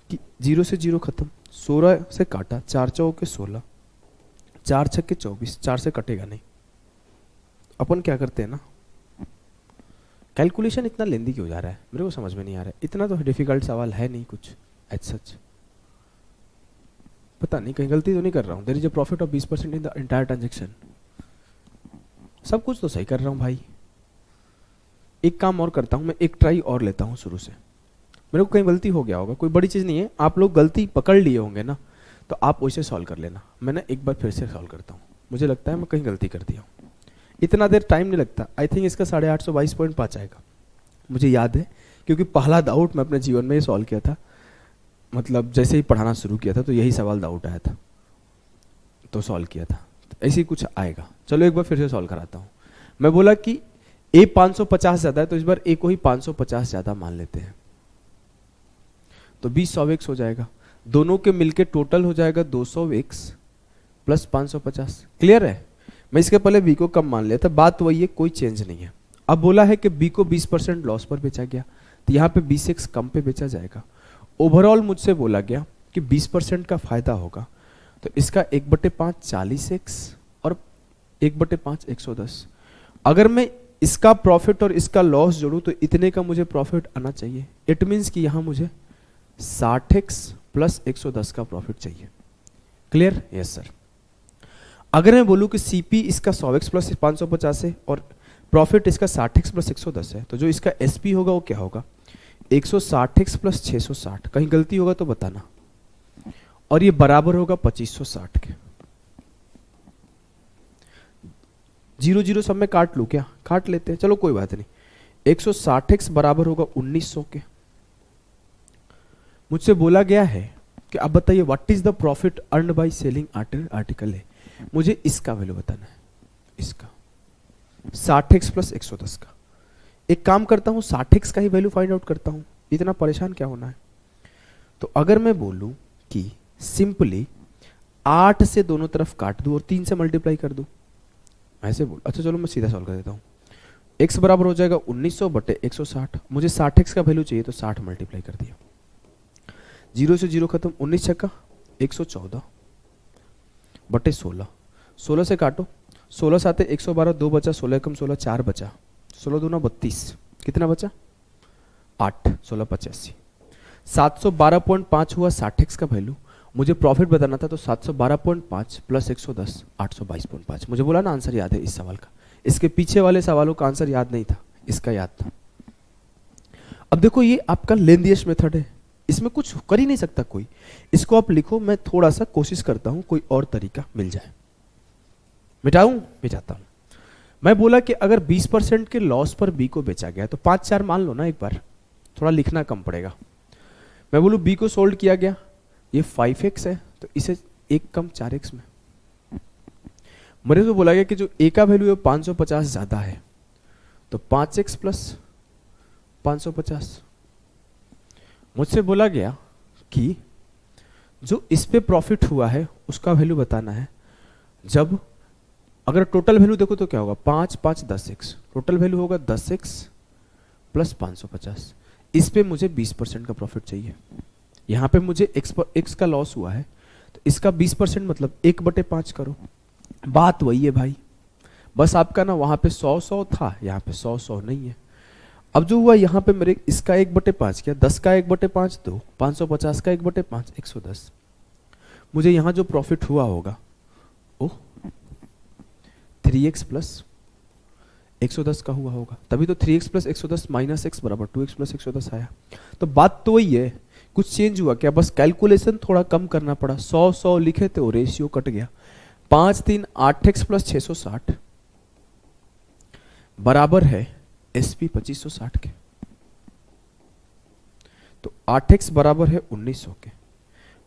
कि 0 से 0 खत्म, 16 से काटा, 4 चौके 16, 4 छक्के 24, 4 से कटेगा नहीं। अपन क्या करते हैं ना, कैलकुलेशन इतना लेंदी क्यों जा रहा है मेरे को समझ में नहीं आ रहा है। इतना तो डिफिकल्ट सवाल है नहीं कुछ एज सच, पता नहीं कहीं गलती तो नहीं कर रहा हूं। There is a profit of 20% in the entire transaction, सब कुछ तो सही कर रहा हूं भाई। एक काम और करता हूं मैं, एक ट्राई और लेता हूं शुरू से, मेरे को कहीं गलती हो गया होगा, कोई बड़ी चीज नहीं है। आप लोग गलती पकड़ लिए होंगे ना, तो आप वैसे सॉल्व कर लेना। मैं ना एक बार फिर से सॉल्व करता हूँ, मुझे लगता है मैं कहीं गलती कर दिया हूँ। इतना देर टाइम नहीं लगता, आई थिंक इसका 822.5 आएगा, मुझे याद है, क्योंकि पहला डाउट मैं अपने जीवन में ही सॉल्व किया था। मतलब जैसे ही पढ़ाना शुरू किया था तो यही सवाल डाउट आया था, तो सॉल्व किया था। तो ऐसे ही कुछ आएगा। चलो एक बार फिर से सॉल्व कराता हूँ। मैं बोला कि ए 550 ज्यादा है, तो इस बार ए को ही 550 ज्यादा मान लेते हैं, तो 20 हो जाएगा। दोनों के मिलके टोटल हो जाएगा 200x प्लस 550। क्लियर है? मैं इसके पहले बी को कम मान लिया था, बात वही है, कोई चेंज नहीं है। अब बोला है कि बी को 20% लॉस पर बेचा गया, तो यहाँ पे 20x कम पे बेचा जाएगा। ओवरऑल मुझसे बोला गया कि 20% का फायदा होगा, तो इसका 1/5 40x और 1/5 110। अगर मैं इसका प्रॉफिट और इसका लॉस जोड़ूं तो इतने का मुझे प्रॉफिट आना चाहिए। इट मीन्स कि यहां मुझे 60x प्लस 110 का प्रॉफिट चाहिए। क्लियर? Yes sir. अगर मैं बोलूं कि सीपी इसका 100x प्लस 550 है और प्रॉफिट इसका 60x प्लस 110 है, तो जो इसका एसपी होगा वो क्या होगा 160x प्लस 660। कहीं गलती होगा तो बताना। और ये बराबर होगा 2560 के। 0 0 सब में काट लूं क्या? काट लेते हैं, चलो कोई बात नहीं। 160x बराबर होगा 1900 के। मुझसे बोला गया है कि अब बताइए what is the profit earned by selling article है, मुझे इसका वैल्यू बताना है, इसका 60x प्लस 110 का। एक काम करता हूं 60x का ही वैल्यू फाइंड आउट करता हूं, इतना परेशान क्या होना है। तो अगर मैं बोलूं कि सिंपली 8 से दोनों तरफ काट दूं और 3 से मल्टीप्लाई कर दूं, ऐसे बोल। अच्छा चलो मैं सीधा सॉल्व कर देता हूं। x बराबर हो जाएगा 1900 बटे 160। मुझे 60x का वैल्यू चाहिए, तो 60 मल्टीप्लाई कर दिया। 0 से 0 खत्म, 19 छक्का 114 बटे 16। 16 से काटो, 16 साते 112, 2 बचा, 16 कम 16 4 बचा, 16 दूना 32, कितना बचा 8 1685 712.5 हुआ 60x का वैल्यू। मुझे प्रॉफिट बताना था तो 712.5 प्लस 110 822.5। मुझे बोला ना आंसर याद है इस सवाल का। इसके पीछे वाले सवालों का आंसर याद नहीं था, इसका याद था। अब देखो ये आपका लेंदियस मेथड है, इसमें कुछ कर ही नहीं सकता कोई। इसको आप लिखो, मैं थोड़ा सा कोशिश करता हूं कोई और तरीका मिल जाए। मिटाता हूं। मैं बोला कि अगर 20% के लॉस पर बी को बेचा गया तो 5 4 मान लो ना, एक बार थोड़ा लिखना कम पड़ेगा। मैं बोलूं बी को सोल्ड किया गया, ये 5x है तो इसे 1 कम 4x में। मेरे को बोला गया कि जो ए का वैल्यू है 550 ज्यादा है, तो 5x प्लस 550। मुझसे बोला गया कि जो इस पे प्रॉफिट हुआ है उसका वैल्यू बताना है। जब अगर टोटल वैल्यू देखो तो क्या होगा, 5 5 10x, टोटल वैल्यू होगा 10x प्लस 550। इस पे मुझे 20% का प्रॉफिट चाहिए। यहां पे मुझे x का लॉस हुआ है तो इसका 20% मतलब 1/5 करो। बात वही है भाई, बस आपका ना वहां पे 100 100 था, यहाँ पे 100 100 नहीं है। अब जो हुआ यहाँ पे मेरे इसका 1/5 किया, 10 का 1/5 2, 550 का 1/5 110। मुझे यहाँ जो प्रॉफिट हुआ होगा ओ 3x प्लस 110 का हुआ होगा, तभी तो 3x प्लस 110 माइनस एक्स बराबर 2x प्लस 110 आया। तो बात तो वही है, कुछ चेंज हुआ क्या, बस कैलकुलेशन थोड़ा कम करना पड़ा। 100 100 लिखे थे वो रेशियो कट गया। 5 3 8x प्लस 660 बराबर है SP 2560 के। तो 8x बराबर है 1900 के।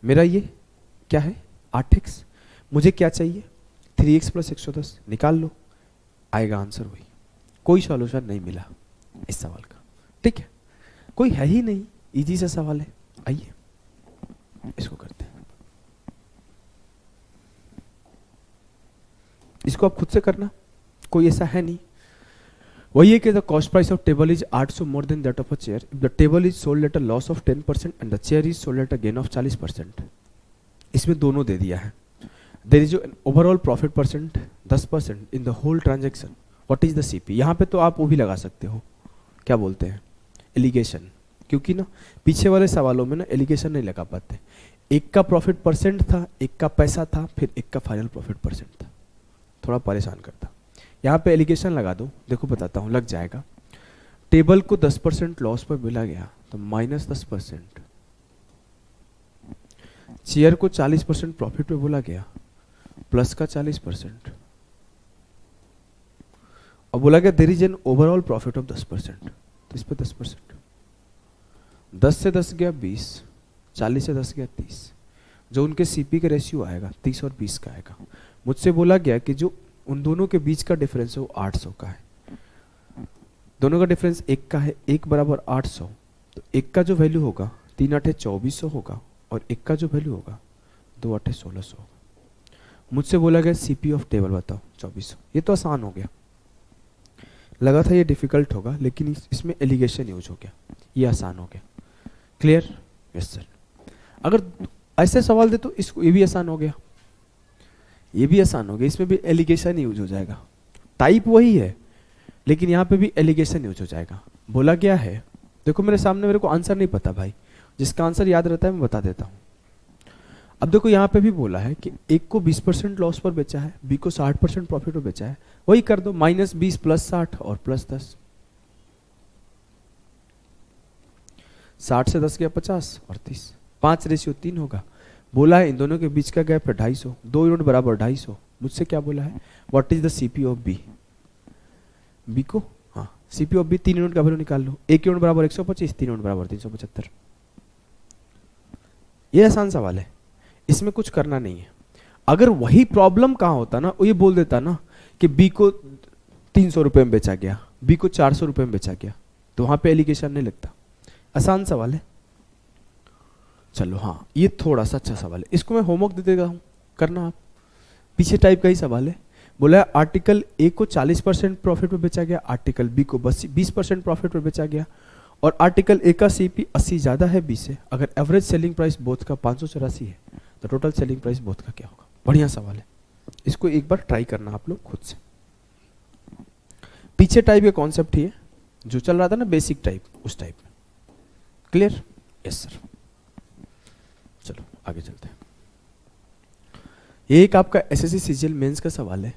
मेरा ये क्या है 8x, मुझे क्या चाहिए 3x प्लस 110, निकाल लो, आएगा आंसर वही। कोई सॉल्यूशन नहीं मिला इस सवाल का, ठीक है, कोई है ही नहीं, इजी सा सवाल है। आइए इसको करते हैं, इसको आप खुद से करना, कोई ऐसा है नहीं। वही है कि the cost price of table is 800 more than that of a chair if the table is sold at a loss of 10% and the chair is sold at a gain of 40%। इसमें दोनों दे दिया है। There is overall profit percent 10% in the whole transaction, what is the CP. यहाँ पे तो आप वो भी लगा सकते हो, क्या बोलते हैं एलिगेशन, क्योंकि ना पीछे वाले सवालों में ना एलिगेशन नहीं लगा पाते। एक का प्रॉफिट परसेंट था, एक का पैसा था, फिर एक का फाइनल प्रॉफिट परसेंट था, थोड़ा परेशान करता। यहाँ पे एलिगेशन लगा दो, देखो बताता हूँ, लग जाएगा। टेबल को 10% लॉस पर मिला गया तो माइनस 10%, चेयर को 40% प्रॉफिट पे बोला गया प्लस का 40%, और बोला गया there is an overall profit of 10%, तो इस पे 10%। 10 से 10 गया 20, 40 से 10 गया 30। जो उनके सीपी का रेशियो आएगा 30 और 20 का आएगा। मुझसे बोला गया कि जो उन दोनों के बीच का डिफरेंस है वो 800 का है। दोनों का डिफरेंस 1 का है, 1 बराबर 800, तो 1 का जो वैल्यू होगा 3 8 2400 होगा, और 1 का जो वैल्यू होगा 2 8 1600 होगा। मुझसे बोला गया सीपी ऑफ टेबल बताओ 2400। ये तो आसान हो गया, लगा था ये डिफिकल्ट होगा, लेकिन इसमें एलिगेशन यूज हो गया, ये आसान हो गया। क्लियर? Yes sir. अगर ऐसे सवाल दे तो इसको ये भी आसान हो गया, ये भी आसान हो गया, इसमें भी एलिगेशन यूज हो जाएगा। टाइप वही है लेकिन यहाँ पे भी एलिगेशन यूज हो जाएगा। बोला गया है, देखो मेरे सामने, मेरे को आंसर नहीं पता भाई, जिसका आंसर याद रहता है मैं बता देता हूँ। अब देखो यहाँ पे भी बोला है कि एक को 20% लॉस पर बेचा है, बी को 60% प्रॉफिट पर बेचा है, वही कर दो, -20 प्लस 60 और प्लस 10। 60 से 10 गया 50 और 30, 5:3 होगा। बोला है इन दोनों के बीच का गैप है 250, 2 यूनिट बराबर 250। मुझसे क्या बोला है, what is the CP of B. B को, हाँ, सीपी ऑफ बी 3 यूनिट का वैल्यू निकाल लो। 1 यूनिट बराबर 125, 3 यूनिट बराबर 375। ये आसान सवाल है, इसमें कुछ करना नहीं है। अगर वही प्रॉब्लम कहाँ होता ना, वो ये बोल देता ना कि बी को 300 रुपए में बेचा गया, बी को 400 रुपए में बेचा गया, तो वहां पे एलिगेशन नहीं लगता। आसान सवाल है। चलो हाँ, ये थोड़ा सा अच्छा सवाल है, इसको मैं होमवर्क दे देता हूँ, करना आप। पीछे टाइप का ही सवाल है। बोला आर्टिकल ए को 40% प्रॉफिट पे बेचा गया, आर्टिकल बी को 20% प्रॉफिट पे बेचा गया, और आर्टिकल ए का सीपी 80 ज्यादा है बी से। अगर एवरेज सेलिंग प्राइस बोथ का 584 है तो टोटल सेलिंग प्राइस बोथ का क्या होगा। बढ़िया सवाल है, इसको एक बार ट्राई करना आप लोग खुद से। पीछे टाइप के कॉन्सेप्ट ही है, जो चल रहा था ना बेसिक टाइप, उस टाइप में। क्लियर? Yes sir. चलो आगे चलते हैं। ये एक आपका एसएससी सीजीएल मेंस का सवाल है।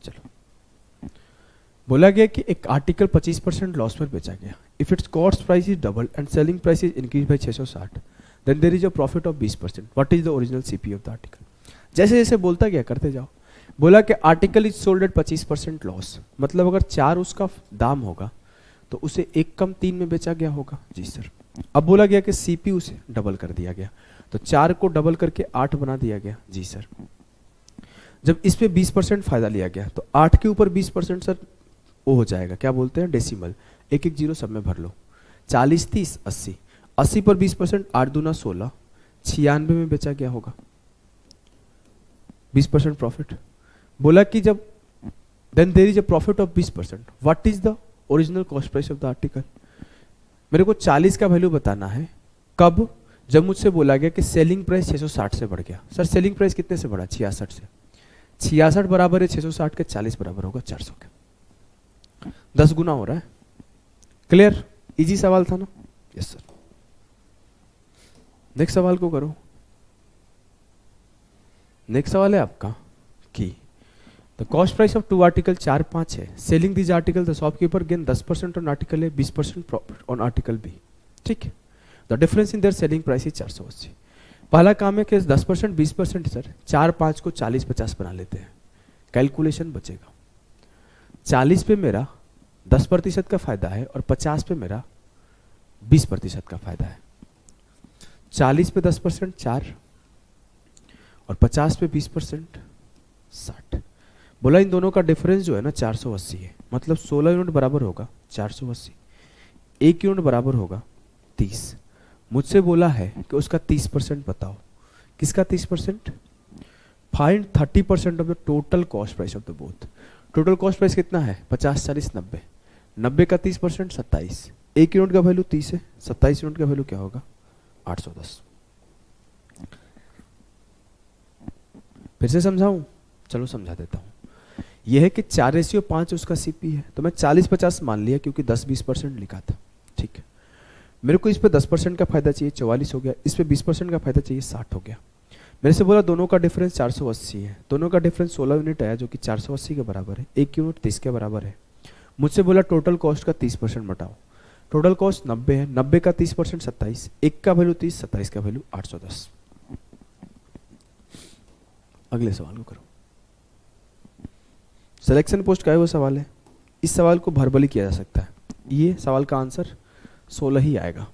चलो, बोला गया कि एक आर्टिकल 25% लॉस पर बेचा गया। If its cost price is double and selling price is increase by 660, then there is a profit of 20%। What is the original CP of the article? जैसे जैसे बोलता गया करते जाओ। बोला कि article is sold at 25% loss, मतलब अगर 4 उसका दाम होगा तो उसे 1 कम 3 में बेचा गया होगा। जी सर। अब बोला गया कि सीपी उसे डबल कर दिया गया, तो 4 को डबल करके 8 बना दिया गया। जी सर। जब इस पे 20% फायदा लिया गया तो 8 के ऊपर 20% सर वो हो जाएगा, क्या बोलते हैं, डेसिमल। एक एक जीरो सब में भर लो। 40 30 80, 80 पर 20%, 8 दूना 16, 96 में बेचा गया होगा। 20% प्रॉफिट। बोला कि जब then there is a profit of 20%, what is the original cost price of the article? मेरे को 40 का वैल्यू बताना है। कब? जब मुझसे बोला गया कि सेलिंग प्राइस 660 से बढ़ गया। सर सेलिंग प्राइस कितने से बढ़ा? 66 से। 66 बराबर है 660 के, 40 बराबर होगा 400 के, 10 गुना हो रहा है। क्लियर? इजी सवाल था ना? Yes sir. नेक्स्ट सवाल को करो। नेक्स्ट सवाल है आपका कि the cost price of 2 article 4 5 है। Selling this article the shopkeeper gain 10% on article A, 20% profit on article B. ठीक है। The difference in their selling price is 480। पहला काम है कि 10% 20% सर 4 5 को 40 50 बना लेते हैं, कैलकुलेशन बचेगा। 40 पे मेरा 10% का फायदा है और 50 पे मेरा 20% का फायदा है। 40 पे 10% 4 और 50 पे 20% 60। बोला इन दोनों का डिफरेंस जो है ना 480 है, मतलब 16 यूनिट बराबर होगा 480, 1 यूनिट बराबर होगा 30। मुझसे बोला है कि उसका 30% बताओ। किसका 30%? Find 30% of the total cost price of the both. Total cost price कितना है? 50 40 90, 90 का 30% 27। 1 यूनिट का वैल्यू 30 है, 27 यूनिट का वैल्यू क्या होगा? 810। फिर से समझाऊं? चलो समझा देता हूं। यह है कि 4:5 उसका सीपी है, तो मैं 40 50 मान लिया क्योंकि 10 20% लिखा था। ठीक है। मेरे को इस पे 10% का फायदा चाहिए, 44 हो गया। इस पे 20% का फायदा चाहिए, 60 हो गया। मेरे से बोला दोनों का डिफरेंस 480 है। दोनों का डिफरेंस 16 यूनिट आया, जो कि 480 के बराबर है। 1 यूनिट 30 के बराबर है। मुझसे बोला टोटल कॉस्ट का 30% बताओ। टोटल कॉस्ट 90 है, 90 का 30% 27, 1 का वैल्यू 30, 27 का वैल्यू 810। अगले सवाल को करो। सिलेक्शन पोस्ट का है वो सवाल है। इस सवाल को भरबली किया जा सकता है। ये सवाल का आंसर 16 ही आएगा।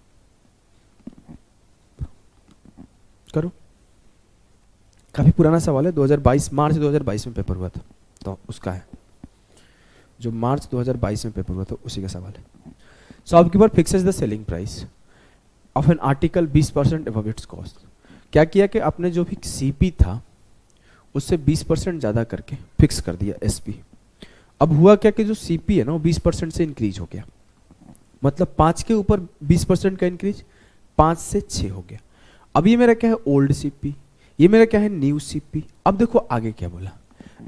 करो। काफी पुराना सवाल है, 2022 मार्च 2022 में पेपर हुआ था, तो उसका है। जो मार्च 2022 में पेपर हुआ था उसी का सवाल है। Shopkeeper fixes the selling price of an article 20% above it's cost. क्या किया कि आपने जो भी सीपी था उससे 20% ज्यादा करके फिक्स कर दिया एसपी। अब हुआ क्या कि जो सीपी है ना वो 20% से इंक्रीज हो गया, मतलब 5 के ऊपर 20% का इंक्रीज, 5 से 6 हो गया। अब ये मेरा क्या है? Old CP. ये मेरा क्या है? New CP. अब देखो आगे क्या बोला।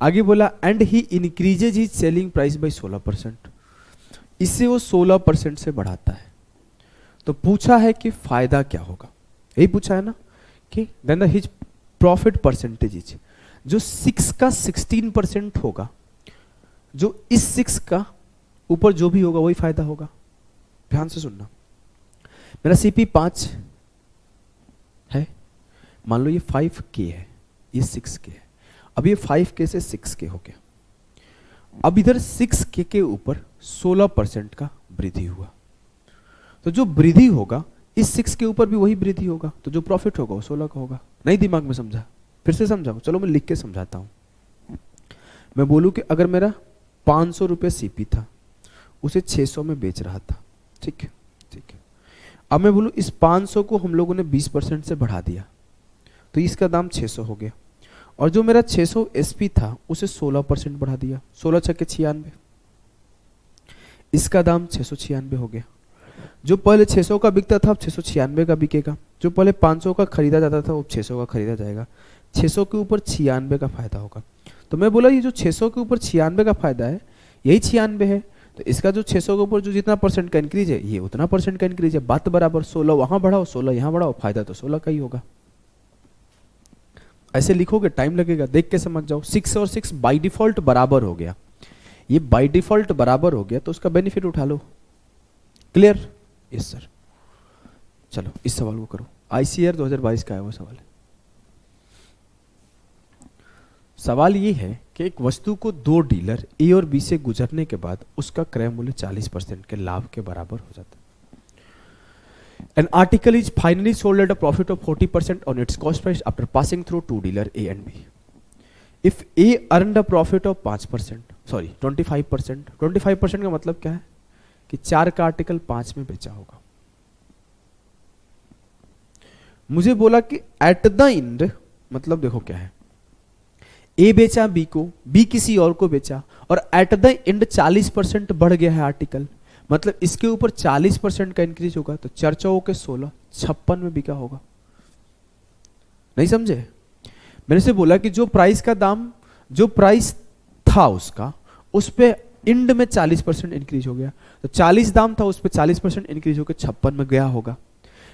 आगे बोला and he increases his selling price by 16%। इससे वो 16% से बढ़ाता है। तो पूछा है कि फायदा क्या होगा, यही पूछा है ना कि then the his profit percentage is, जो 6 का 16% होगा, जो इस 6 का ऊपर जो भी होगा वही फायदा होगा। ध्यान से सुनना। मेरा सीपी 5 है, मान लो ये 5K है, ये 6K है। अब ये 5K से 6K हो गया। अब इधर 6K के ऊपर 16% का वृद्धि हुआ, तो जो वृद्धि होगा इस 6 के ऊपर भी वही वृद्धि होगा, तो जो प्रॉफिट होगा वो 16 का होगा। नहीं दिमाग में समझा? फिर से समझाओ। चलो मैं लिख के समझाता हूं। मैं बोलूं कि अगर मेरा 500 रुपये सीपी था, उसे 600 में बेच रहा था। ठीक है, ठीक है। अब मैं बोलूं इस 500 को हम लोगों ने 20% से बढ़ा दिया, तो इसका दाम 600 हो गया। और जो मेरा 600 एसपी था उसे 16% बढ़ा दिया, 16 छक्के 96, इसका दाम 696 हो गया। जो पहले 600 का बिकता था अब 696 का बिकेगा। जो पहले 500 का खरीदा जाता था वो 600 का खरीदा जाएगा। 600 के ऊपर 96 का फायदा होगा। तो मैं बोला ये जो 600 के ऊपर 96 का फायदा है यही 96 है, तो इसका जो 600 के ऊपर जो जितना परसेंट का इंक्रीज है ये उतना परसेंट का इंक्रीज है, बात बराबर। 16 वहां बढ़ाओ 16 यहां बढ़ाओ, फायदा तो 16 का ही होगा। ऐसे लिखोगे टाइम लगेगा, देख के समझ जाओ। 6 और 6 बाय डिफॉल्ट बराबर हो गया, ये बाय डिफॉल्ट बराबर हो गया तो उसका बेनिफिट उठा लो। क्लियर? Yes sir. चलो इस सवाल को करो, आईसीआर 2022 का है वो सवाल है। सवाल ये है कि एक वस्तु को दो डीलर ए और बी से गुजरने के बाद उसका क्रय मूल्य 40% के लाभ के बराबर हो जाता है। An article is finally sold at a profit of 40% on its cost price after passing through two dealer A and B. If A earned a profit of 5%, sorry 25%, 25% का मतलब क्या है कि 4 का आर्टिकल 5 में बेचा होगा। मुझे बोला कि एट द एंड, मतलब देखो क्या है, ए बेचा बी को, बी किसी और को बेचा, और एट द एंड 40% बढ़ गया है आर्टिकल, मतलब इसके ऊपर 40% का इंक्रीज होगा, तो 4 चौके के 16, 56 में बिका होगा। नहीं समझे? मैंने से बोला कि जो प्राइस का दाम, जो प्राइस था उसका, उस पे एंड में 40% इंक्रीज हो गया, तो 40 दाम था उस पे 40% इंक्रीज होकर 56 में गया होगा।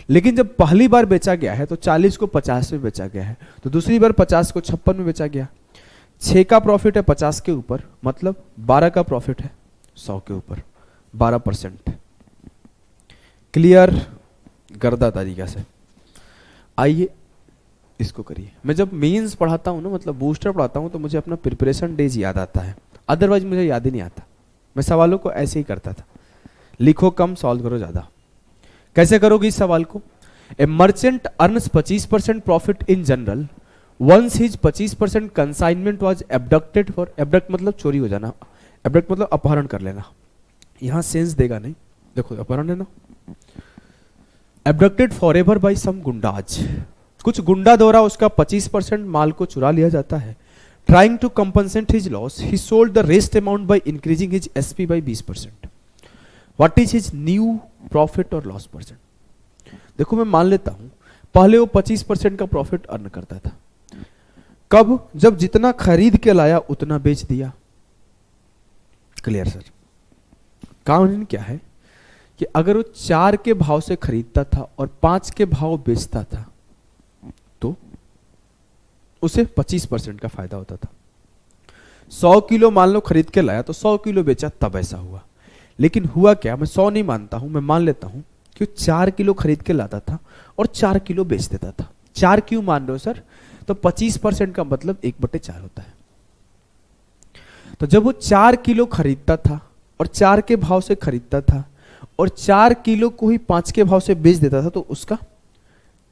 लेकिन जब पहली बार बेचा गया है तो 40 को 50 में बेचा गया है, तो दूसरी बार 50 को 56 में बेचा गया। 6 का प्रॉफिट है 50 के ऊपर, मतलब 12 का प्रॉफिट है 100 के ऊपर, 12%। क्लियर? गर्दा तरीका से। आइए इसको करिए। मैं जब मेंस पढ़ाता हूं ना, मतलब बूस्टर पढ़ाता हूं, तो मुझे अपना प्रिपरेशन डेज याद आता है, अदरवाइज मुझे याद ही नहीं आता। मैं सवालों को ऐसे ही करता था, लिखो कम सॉल्व करो ज्यादा। कैसे करोगे इस सवाल को? A merchant earns 25% profit in general once his 25% consignment was abducted for, abduct मतलब चोरी हो जाना, एबडक्ट मतलब अपहरण कर लेना, यहां सेंस देगा नहीं, देखो अपहरण है ना। Abducted for ever by some गुंडाज, कुछ गुंडा द्वारा उसका 25% माल को चुरा लिया जाता है। Trying to compensate his loss he sold the rest amount by increasing his SP by 20%। What is his new profit और लॉस परसेंट? देखो मैं मान लेता हूं पहले वो 25% का प्रॉफिट अर्न करता था। कब? जब जितना खरीद के लाया उतना बेच दिया। Clear sir? कारण क्या है कि अगर वो 4 के भाव से खरीदता था और 5 के भाव बेचता था तो उसे 25% का फायदा होता था। 100 किलो मान लो खरीद के लाया तो 100 किलो बेचा, तब ऐसा हुआ। लेकिन हुआ क्या, मैं 100 नहीं मानता हूं, मैं मान लेता हूं कि 4 किलो खरीद के लाता था और 4 किलो बेच देता था। 4 क्यों मान रहे हो सर? तो 25% का मतलब 1/4 होता है। तो जब वो 4 किलो खरीदता था और 4 के भाव से खरीदता था और 4 किलो को ही 5 के भाव से बेच देता था, तो उसका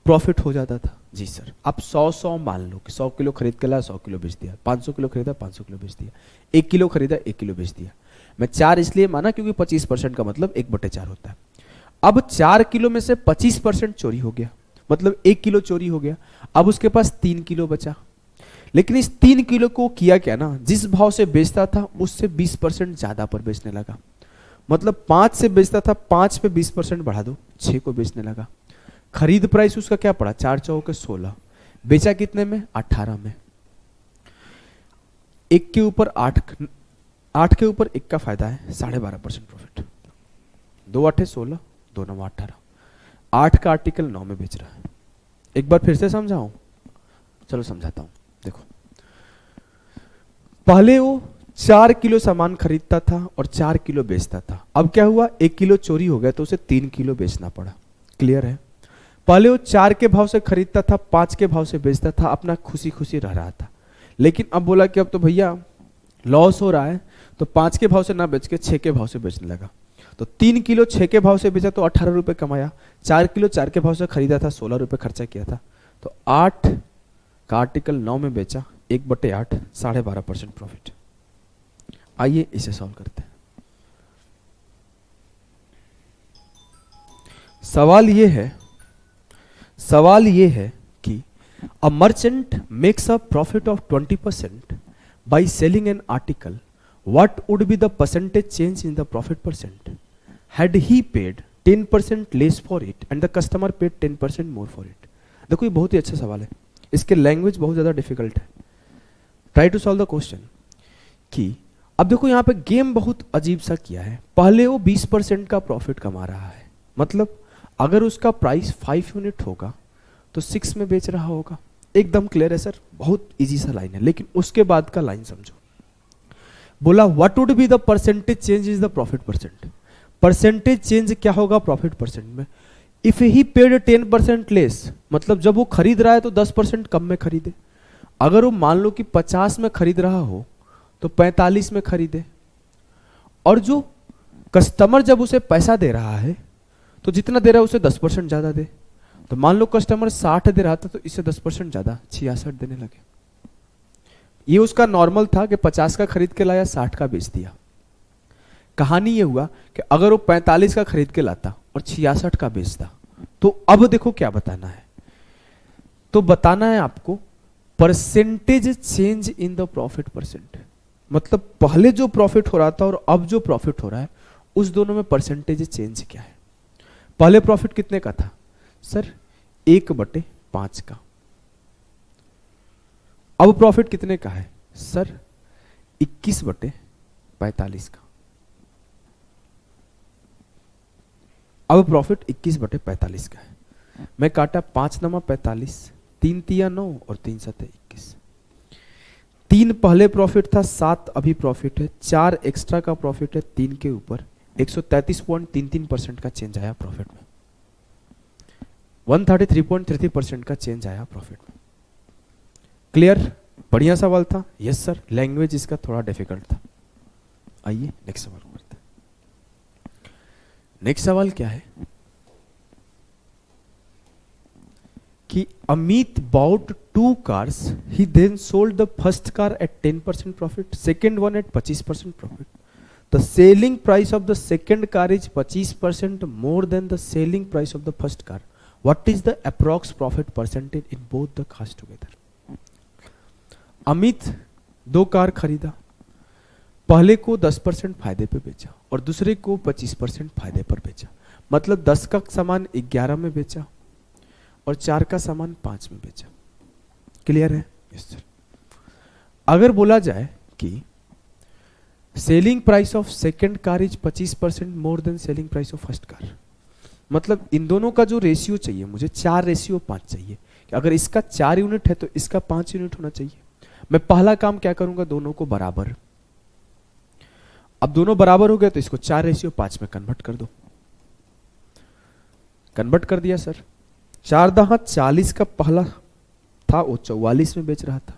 प्रॉफिट हो जाता था। जी सर, आप 100 मान लो कि 100 किलो खरीद के लाया, 100 किलो बेच दिया, 500 किलो खरीदा, 500 किलो बेच दिया, 1 किलो खरीदा, 1 किलो बेच दिया। मैं 4 इसलिए माना क्योंकि 25% का मतलब 1/4 होता है। अब 4 किलो में से 25% चोरी हो गया, मतलब 1 किलो चोरी हो गया। अब उसके पास 3 किलो बचा, लेकिन इस 3 किलो को किया क्या ना, जिस भाव से बेचता था उससे 20% ज्यादा पर बेचने लगा। मतलब 5 से बेचता था, 5 पे 20% बढ़ा दो, 6 को बेचने लगा। खरीद प्राइस उसका क्या पड़ा? 4 चौके 16, बेचा कितने में? 18 में। 1 के ऊपर 8 के ऊपर 1 का फायदा है, 12.5% प्रॉफिट। 2 8 16, 2 9 18, 8 का आर्टिकल 9 में बेच रहा है। एक बार फिर से समझाऊं? चलो समझाता हूं। देखो, पहले वो 4 किलो सामान खरीदता था और 4 किलो बेचता था। अब क्या हुआ? 1 किलो चोरी हो गया तो उसे 3 किलो बेचना पड़ा। क्लियर है? पहले वो 4 के भाव से खरीदता था, 5 के भाव से बेचता था, अपना खुशी खुशी रह रहा था। लेकिन अब बोला कि अब तो भैया लॉस हो रहा है, तो 5 के भाव से ना बेच के 6 के भाव से बेचने लगा। तो 3 किलो 6 के भाव से बेचा तो 18 रुपए कमाया। 4 किलो 4 के भाव से खरीदा था, 16 रुपए खर्चा किया था। तो 8 का आर्टिकल 9 में बेचा, 1/8, 12.5% प्रॉफिट। आइए इसे सॉल्व करते हैं। सवाल ये है कि a merchant makes a profit of 20% by selling an article, what would be the percentage change in the profit percent had he paid 10% less for it and the customer paid 10% more for it? देखो ये बहुत ही अच्छा सवाल है, इसके language बहुत ज्यादा difficult है। Try to solve the question कि अब देखो यहाँ पे गेम बहुत अजीब सा किया है। पहले वो 20% का प्रॉफिट कमा रहा है, मतलब अगर उसका प्राइस 5 यूनिट होगा तो 6 में बेच रहा होगा। एकदम क्लियर है सर, बहुत इजी सा लाइन है। लेकिन उसके बाद का लाइन समझो, बोला what would be the percentage change is the profit percent. Percentage change क्या होगा प्रॉफिट परसेंट में? इफ ही पेड 10% लेस, मतलब जब वो खरीद रहा है तो 10% कम में खरीदे। अगर वो मान लो कि 50 में खरीद रहा हो तो 45 में खरीदे। और जो कस्टमर जब उसे पैसा दे रहा है तो जितना दे रहा है उसे 10% ज्यादा दे। तो मान लो कस्टमर 60 दे रहा था तो इससे 10% ज्यादा 66 देने लगे। ये उसका नॉर्मल था कि 50 का खरीद के लाया, 60 का बेच दिया। कहानी ये हुआ कि अगर वो 45 का खरीद के लाता और 66 का बेचता, तो अब देखो क्या बताना है। तो बताना है आपको percentage change in the profit percent, मतलब पहले जो प्रॉफिट हो रहा था और अब जो प्रॉफिट हो रहा है उस दोनों में परसेंटेज चेंज क्या है। पहले प्रॉफिट कितने का था सर? 1/5 का। अब प्रॉफिट कितने का है सर? 21/45 का। अब प्रॉफिट 21/45 का है। मैं काटा 5 × 45, 3 × 3 = 9 और 3 × 7 = 21। 3 पहले प्रॉफिट था, 7 अभी प्रॉफिट है, 4 एक्स्ट्रा का प्रॉफिट है 3 के ऊपर, 133.33% का चेंज आया प्रॉफिट में। 133.33% का चेंज आया प्रॉफिट में। क्लियर? बढ़िया सवाल था। यस सर, लैंग्वेज इसका थोड़ा डिफिकल्ट था। आइए नेक्स्ट सवाल करते हैं। नेक्स्ट सवाल क्या है कि Amit bought 2 cars, he then sold the first car at 10% profit, second one at 25% profit. The selling price of the second car is 25% more than the selling price of the first car. What is the approx profit percentage in both the cars together? Amit 2 car खरीदा, पहले को 10% फायदे पे बेचा और दूसरे को 25% फायदे पर बेचा, मतलब 10 का सामान 11 में बेचा और 4 का सामान 5 में बेचा। क्लियर है? Yes sir. अगर बोला जाए कि selling price of second car is 25% more than selling price of first car, मतलब इन दोनों का जो रेशियो चाहिए मुझे 4:5 चाहिए कि अगर इसका 4 यूनिट है तो इसका 5 यूनिट होना चाहिए। मैं पहला काम क्या करूंगा, दोनों को बराबर। अब दोनों बराबर हो गए तो इसको 4:5 में कन्वर्ट कर दो। कन्वर्ट कर दिया सर। 4 × 40 का पहला था वो 44 में बेच रहा था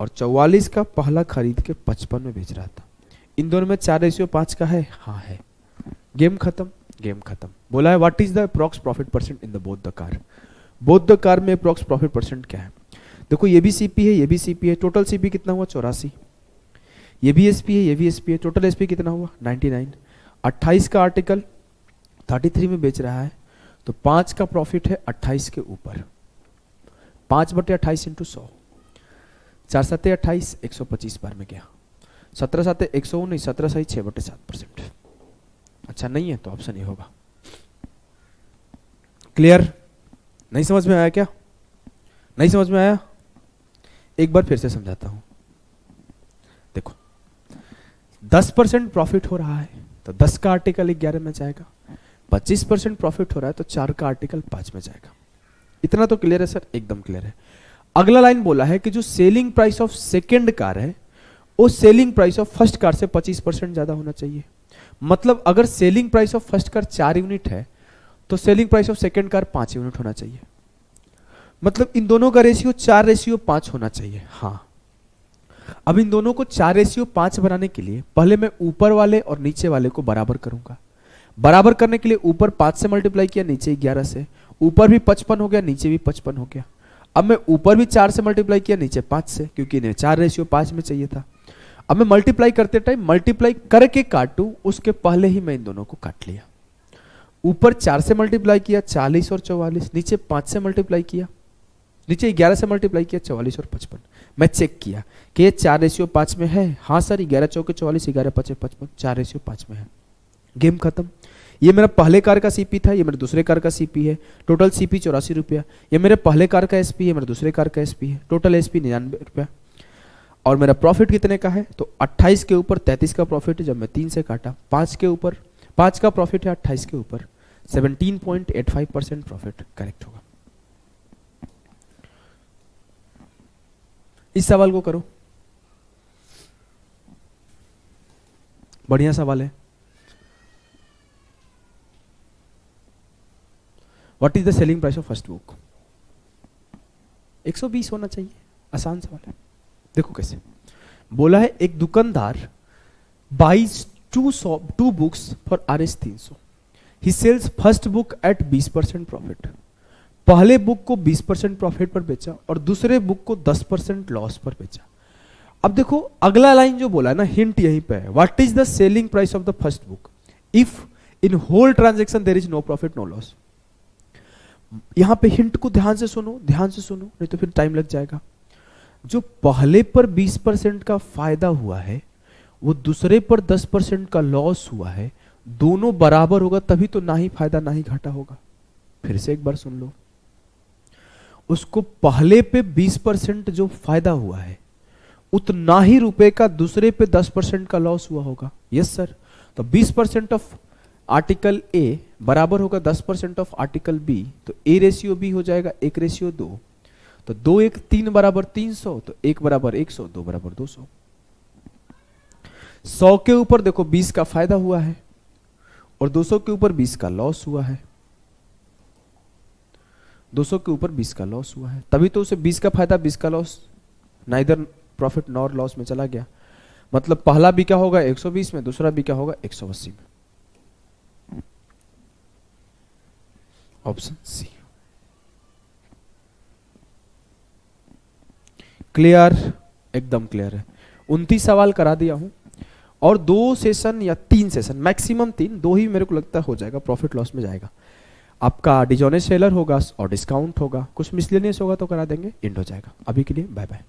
और 44 का पहला खरीद के 55 में बेच रहा था। इन दोनों में 4:5 का है? हाँ है। गेम खत्म, गेम खत्म। बोला है what is the approx profit percent in the both the car. Both the car में अप्रॉक्स प्रॉफिट परसेंट क्या है? देखो ये भी सीपी है, ये भी सीपी है। टोटल सीपी कितना हुआ? 84। ये भी एसपी है, ये भी एसपी है। टोटल एसपी कितना हुआ? 99। 28 का आर्टिकल 33 में बेच रहा है तो 5 का प्रॉफिट है 28 के ऊपर। 5/28 × 100, 4 × 7 = 28, 125 बार में गया। 17 × 7 = 119, 17 सही 6/7%। अच्छा नहीं है तो ऑप्शन ये होगा। क्लियर? नहीं समझ में आया क्या? नहीं समझ में आया? एक बार फिर से समझाता हूं। देखो 10% प्रॉफिट हो रहा है तो 10 का आर्टिकल 11 में जाएगा। 25% प्रॉफिट हो रहा है तो 4 का आर्टिकल 5 में जाएगा। इतना तो क्लियर है सर? एकदम क्लियर है। अगला लाइन बोला है कि जो selling price of second car है वो selling price of first car से 25% ज्यादा होना चाहिए। मतलब अगर selling price of first car 4 unit है तो selling price of second car 5 unit होना चाहिए। मतलब इन दोनों का रेशियो 4:5 होना चाहिए। हाँ, अब इन दोनों को 4:5 बनाने के लिए पहले मैं ऊपर वाले और नीचे वाले को बराबर करूंगा। बराबर करने के लिए ऊपर 5 से मल्टीप्लाई किया, नीचे 11 से। ऊपर भी 55 हो गया, नीचे भी 55 हो गया। अब मैं ऊपर भी 4 से मल्टीप्लाई किया, नीचे 5 से, क्योंकि इन्हें 4:5 में चाहिए था। अब मैं मल्टीप्लाई करते टाइम मल्टीप्लाई करके काटूं उसके पहले ही मैं इन दोनों को काट लिया। ऊपर 4 से मल्टीप्लाई किया 40 और 44, नीचे 5 से मल्टीप्लाई किया, नीचे 11 से मल्टीप्लाई किया 44 और 55। मैं चेक किया कि ये 4:5 में है। हाँ सर, 11 चौके 44, 11 5 55, 4:5 में है। गेम खत्म। ये मेरा पहले कार का सीपी था, ये मेरे दूसरे कार का सीपी है। टोटल सीपी 84 रुपया। ये मेरे पहले कार का एसपी है, मेरे दूसरे कार का एसपी है। टोटल एसपी 99 रुपया। और मेरा प्रॉफिट कितने का है, तो 28 के ऊपर 33 का प्रॉफिट है। जब मैं 3 से काटा, 5 के ऊपर 5 का प्रॉफिट है 28 के ऊपर, 17.85% प्रॉफिट करेक्ट होगा। इस सवाल को करो, बढ़िया सवाल है। What is the selling price of first book? 120 होना चाहिए, आसान सवाल है। देखो कैसे बोला है, एक दुकानदार buys two books for RS 300, he sells first book at 20% profit. पहले बुक को 20% प्रॉफिट पर बेचा और दूसरे बुक को 10% लॉस पर बेचा। अब देखो अगला लाइन जो बोला है ना, हिंट यहीं पे है, what is the selling price of the first book if in whole transaction there is no profit no loss. यहां पे हिंट को ध्यान से सुनो, ध्यान से सुनो, नहीं तो फिर टाइम लग जाएगा। जो पहले पर 20% का फायदा हुआ है, वो दूसरे पर 10% का लॉस हुआ है, दोनों बराबर होगा तभी तो ना ही फायदा ना ही घाटा होगा। फिर से एक बार सुन लो, उसको पहले पे 20% जो फायदा हुआ है, उतना ही रुपए का दूसरे पे 10% का लॉस हुआ होगा। यस सर, तो 20% ऑफ आर्टिकल ए बराबर होगा 10% ऑफ आर्टिकल बी, तो ए रेशियो बी हो जाएगा 1 रेशियो 2, तो 2 1 3 बराबर 300, तो 1 बराबर 100, 2 बराबर 200। 100 के ऊपर देखो 20 का फायदा हुआ है और 200 के ऊपर 20 का लॉस हुआ है, 200 के ऊपर 20 का लॉस हुआ है, तभी तो उसे 20 का फायदा 20 का loss, neither profit nor loss में चला गया। मतलब पहला भी क्या होगा 120 में, दूसरा भी क्या होगा 180 में। Option C. क्लियर, एकदम क्लियर है। 29 सवाल करा दिया हूं और 2 सेशन या 3 सेशन, मैक्सिमम 3, 2 ही मेरे को लगता है हो जाएगा, प्रॉफिट लॉस में जाएगा। आपका डिजोनेस सेलर होगा और डिस्काउंट होगा, कुछ मिसलेनियस होगा तो करा देंगे, एंड हो जाएगा। अभी के लिए बाय बाय।